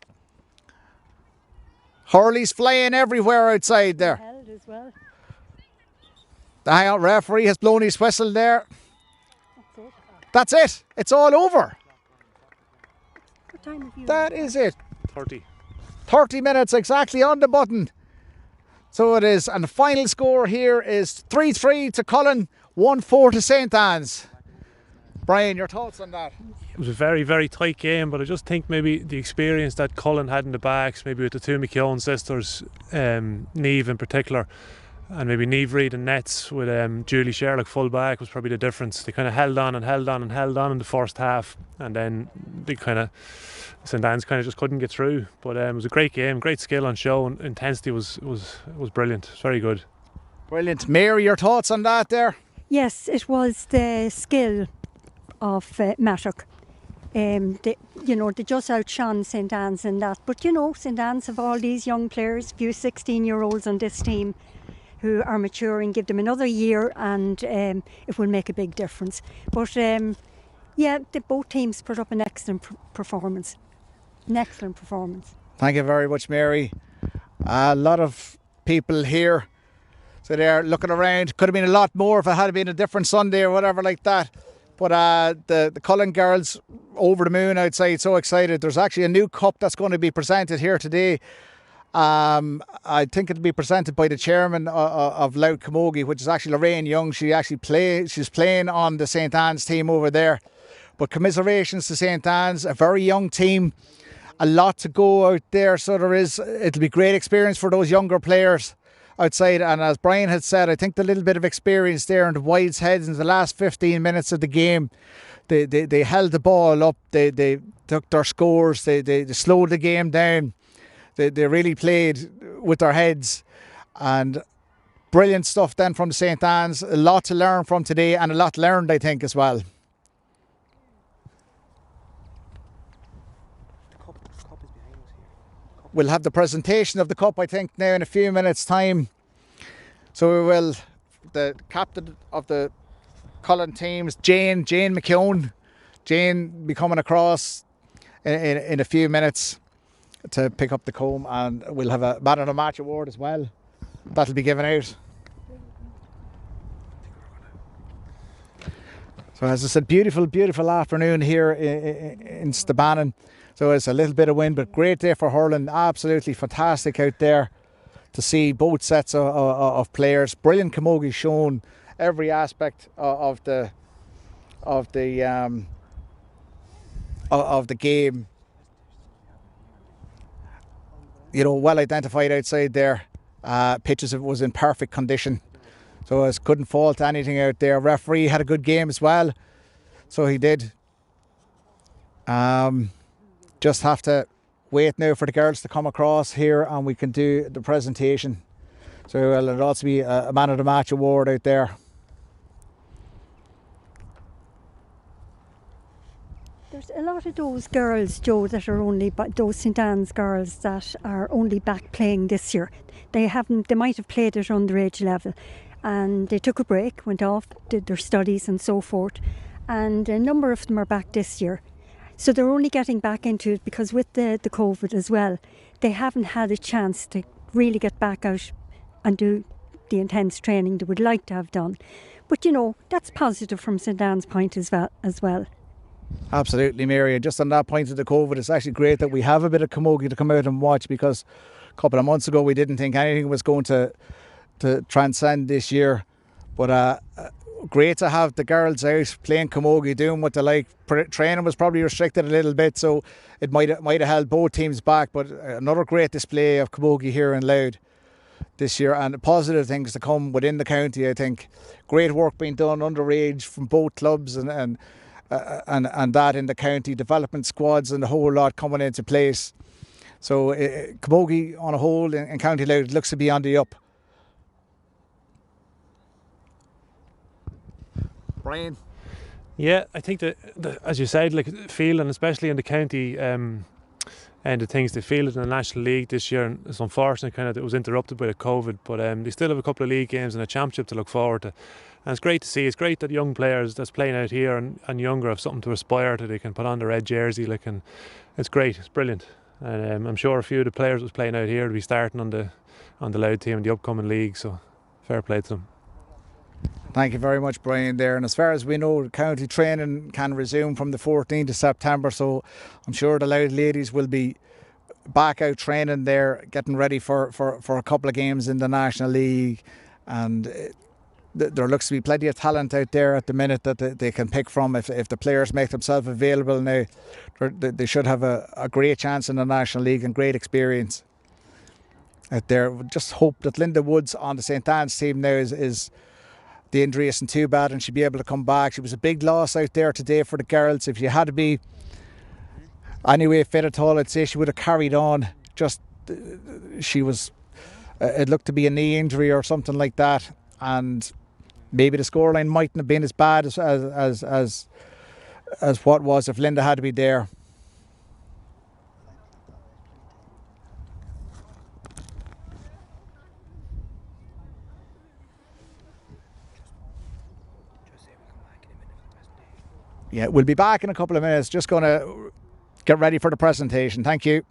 Hurley's flying everywhere outside there. Held as well. The referee has blown his whistle there. That's it. It's all over. What time have you? That is it. 30. 30 minutes exactly on the button. So it is. And the final score here is 3-3 to Cullen, 1-4 to St. Anne's. Brian, your thoughts on that? It was a very, very tight game, but I just think maybe the experience that Cullen had in the backs, maybe with the two McKeown sisters, Niamh in particular, and maybe Niamh Reid and nets with Julie Sherlock full back was probably the difference. They kind of held on in the first half, and then they St. Anne's kind of just couldn't get through. But it was a great game, great skill on show, and intensity was brilliant. It's very good. Brilliant. Mary, your thoughts on that there? Yes, it was the skill of Mattock. They just outshone St. Anne's in that. But St. Anne's have all these young players, few 16-year-olds on this team who are maturing. Give them another year and it will make a big difference. But both teams put up an excellent performance. An excellent performance. Thank you very much, Mary. A lot of people here. So they're looking around. Could have been a lot more if it had been a different Sunday or whatever like that. But the Cullen girls over the moon outside, so excited. There's actually a new cup that's going to be presented here today. I think it'll be presented by the chairman of Louth Camogie, which is actually Lorraine Young. She's playing on the St. Anne's team over there. But commiserations to St. Anne's, a very young team, a lot to go out there. So it'll be great experience for those younger players outside. And as Brian had said, I think the little bit of experience there in the Wides heads in the last 15 minutes of the game, they held the ball up, they took their scores, they slowed the game down. They really played with their heads, and brilliant stuff then from the St. Anne's. A lot to learn from today, and a lot learned, I think, as well. The cup is behind us here. We'll have the presentation of the cup, I think, now in a few minutes' time. So we will, the captain of the Cullen teams, Jane McKeown. Jane be coming across in a few minutes to pick up the comb, and we'll have a Man of the Match award as well. That'll be given out. So as I said, beautiful, beautiful afternoon here in Stabannon. So it's a little bit of wind, but great day for hurling. Absolutely fantastic out there to see both sets of players. Brilliant camogie shown every aspect of the game. well identified outside there. Pitches was in perfect condition, so I couldn't fault anything out there. Referee had a good game as well, so he did. Just have to wait now for the girls to come across here and we can do the presentation. So there'll also be a man of the match award out there. There's a lot of those girls, Joe, that are only those St Anne's girls that are only back playing this year. They might have played at underage level, and they took a break, went off, did their studies and so forth, and a number of them are back this year. So they're only getting back into it because with the COVID as well, they haven't had a chance to really get back out and do the intense training they would like to have done. But that's positive from St Anne's point as well. Absolutely, Mary. And just on that point of the COVID, it's actually great that we have a bit of camogie to come out and watch, because a couple of months ago we didn't think anything was going to transcend this year. But great to have the girls out playing camogie, doing what they like. Training was probably restricted a little bit, so it might have held both teams back. But another great display of camogie here in Louth this year, and positive things to come within the county. I think great work being done underage from both clubs, and that in the county, development squads and the whole lot coming into place. So camogie on a whole in County Louth looks to be on the up. Brian? Yeah, I think that as you said, like fielding, especially in the county and the things they fielded in the National League this year, and it's unfortunate kind of it was interrupted by the COVID, but they still have a couple of league games and a championship to look forward to. And it's great to see. It's great that young players that's playing out here and younger have something to aspire to. They can put on their red jersey, and it's great. It's brilliant. And I'm sure a few of the players that's playing out here will be starting on the Louth team in the upcoming league. So fair play to them. Thank you very much, Brian, there. And as far as we know, county training can resume from the 14th of September. So I'm sure the Louth ladies will be back out training there, getting ready for a couple of games in the National League. And there looks to be plenty of talent out there at the minute that they can pick from if the players make themselves available now. They should have a great chance in the National League and great experience out there. Just hope that Linda Woods on the St Anne's team now is the injury isn't too bad and she'll be able to come back. She was a big loss out there today for the girls. If you had to be anyway fit at all, I'd say she would have carried on. Just she was it looked to be a knee injury or something like that, and maybe the scoreline mightn't have been as bad as what was if Linda had to be there. Yeah, we'll be back in a couple of minutes. Just going to get ready for the presentation. Thank you.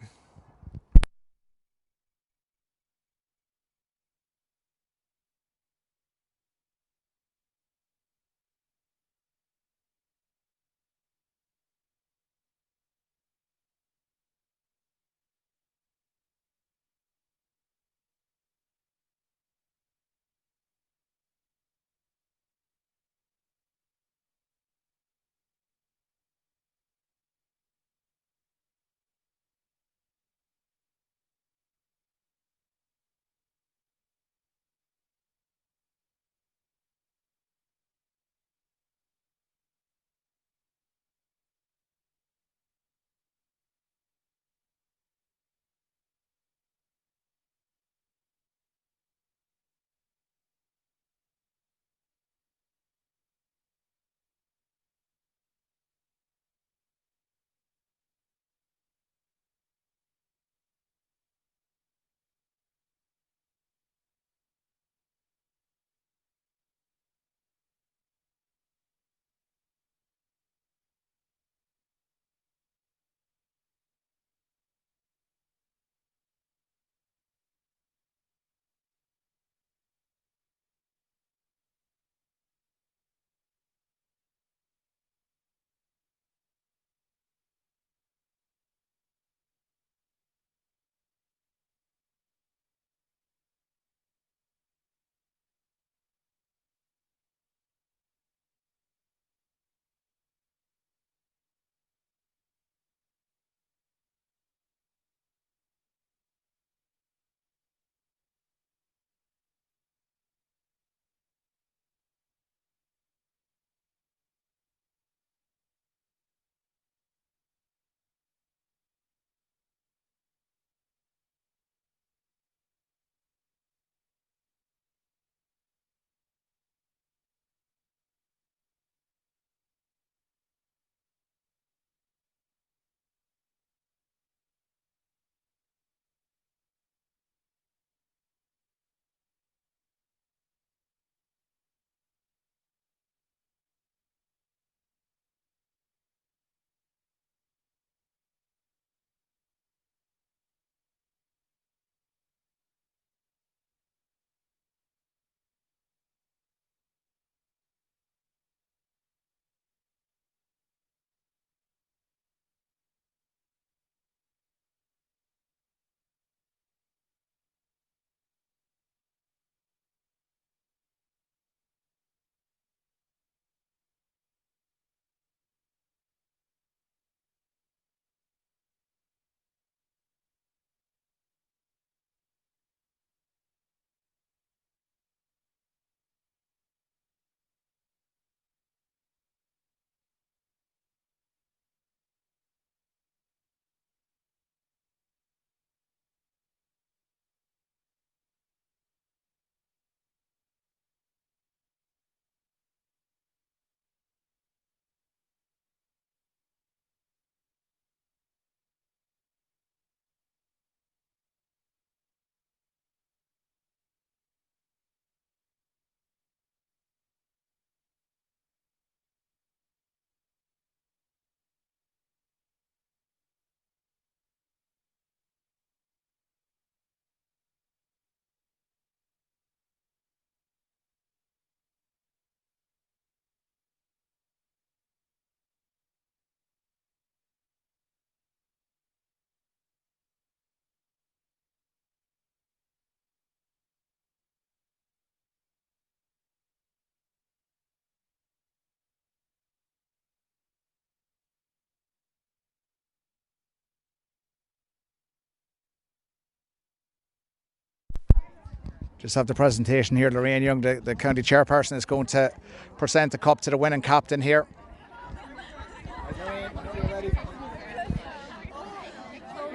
Just have the presentation here. Lorraine Young, the county chairperson, is going to present the cup to the winning captain here.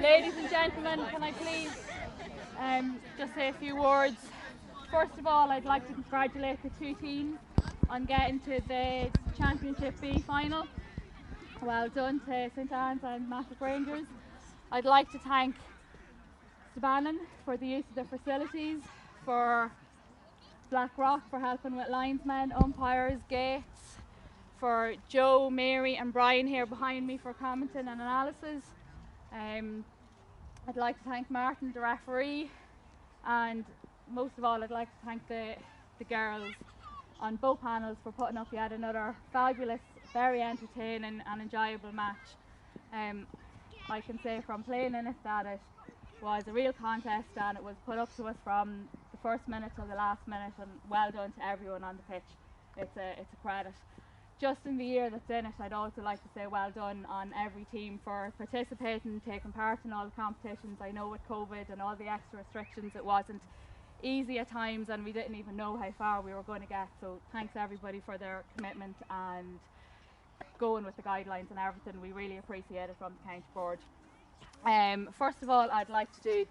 Ladies and gentlemen, can I please just say a few words? First of all, I'd like to congratulate the two teams on getting to the Championship B final. Well done to St Anne's and Mattock Rangers. I'd like to thank Stabannon for the use of the facilities, for Blackrock for helping with linesmen, umpires, gates, for Joe, Mary and Brian here behind me for commenting and analysis. I'd like to thank Martin, the referee, and most of all I'd like to thank the girls on both panels for putting up yet another fabulous, very entertaining and enjoyable match. I can say from playing in it that it was a real contest and it was put up to us from the first minute till the last minute, and well done to everyone on the pitch. It's a credit. Just in the year that's in it, I'd also like to say well done on every team for participating, taking part in all the competitions. I know with COVID and all the extra restrictions it wasn't easy at times and we didn't even know how far we were going to get, so thanks everybody for their commitment and going with the guidelines and everything. We really appreciate it from the county board. First of all, I'd like to do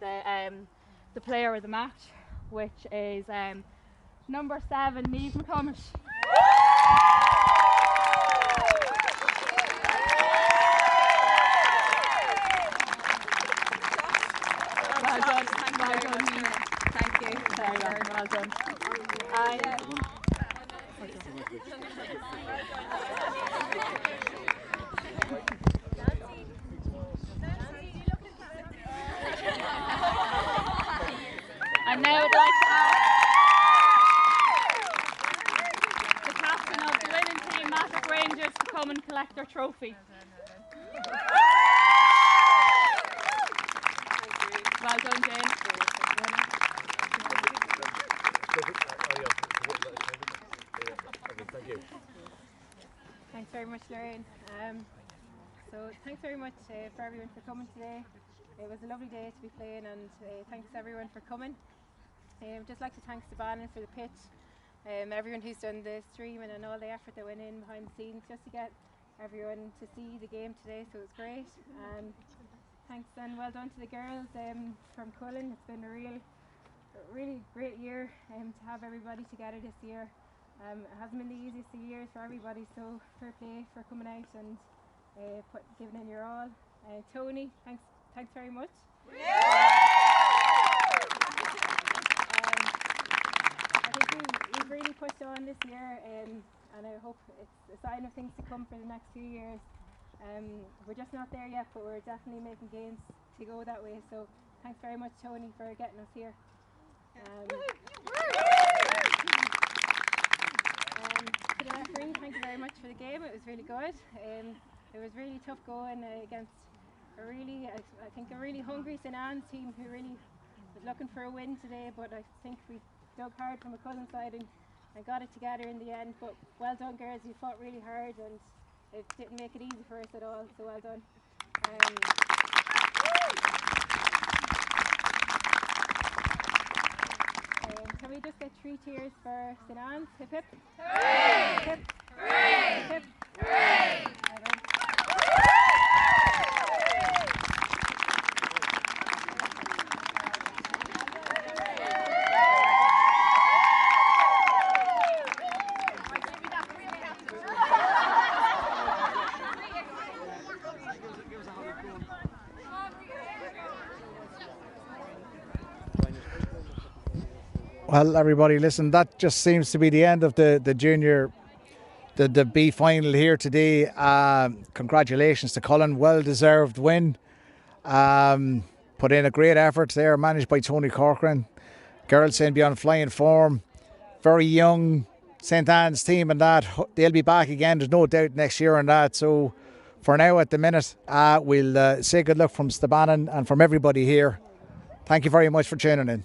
the player of the match, which is number 7, Niamh McCumish. Well done, well done, Niamh. Thank you. Very well done. And now I'd like to ask the captain of the winning team, Mattock Rangers, to come and collect their trophy. Well done, Jane. Thank you. Thanks very much, Lorraine. So thanks very much for everyone for coming today. It was a lovely day to be playing, and thanks everyone for coming. Just like to thank Stabannon for the pitch, everyone who's done the streaming and all the effort that went in behind the scenes just to get everyone to see the game today, so it was great. Thanks and well done to the girls from Cullen. It's been a really great year to have everybody together this year. It hasn't been the easiest of years for everybody, so fair play for coming out and giving in your all. Tony, thanks very much. I think we've really pushed on this year, and I hope it's a sign of things to come for the next few years. We're just not there yet, but we're definitely making gains to go that way, so thanks very much, Tony, for getting us here. To the referee, thank you very much for the game. It was really good. It was really tough going against a really hungry St Anne's team who really was looking for a win today, but I think we dug hard from a Cullen side and got it together in the end. But well done, girls, you fought really hard and it didn't make it easy for us at all, so well done. Can we just get 3 cheers for St Anne's? Hip hip! Hooray! Hip hip! Hooray! Hip hip! Hooray! Well, everybody, listen, that just seems to be the end of the junior, the B final here today. Congratulations to Cullen, well-deserved win. Put in a great effort there, managed by Tony Corcoran. Girls seem to be on flying form. Very young St Anne's team and that. They'll be back again, there's no doubt, next year on that. So for now, at the minute, we'll say good luck from Stabannon and from everybody here. Thank you very much for tuning in.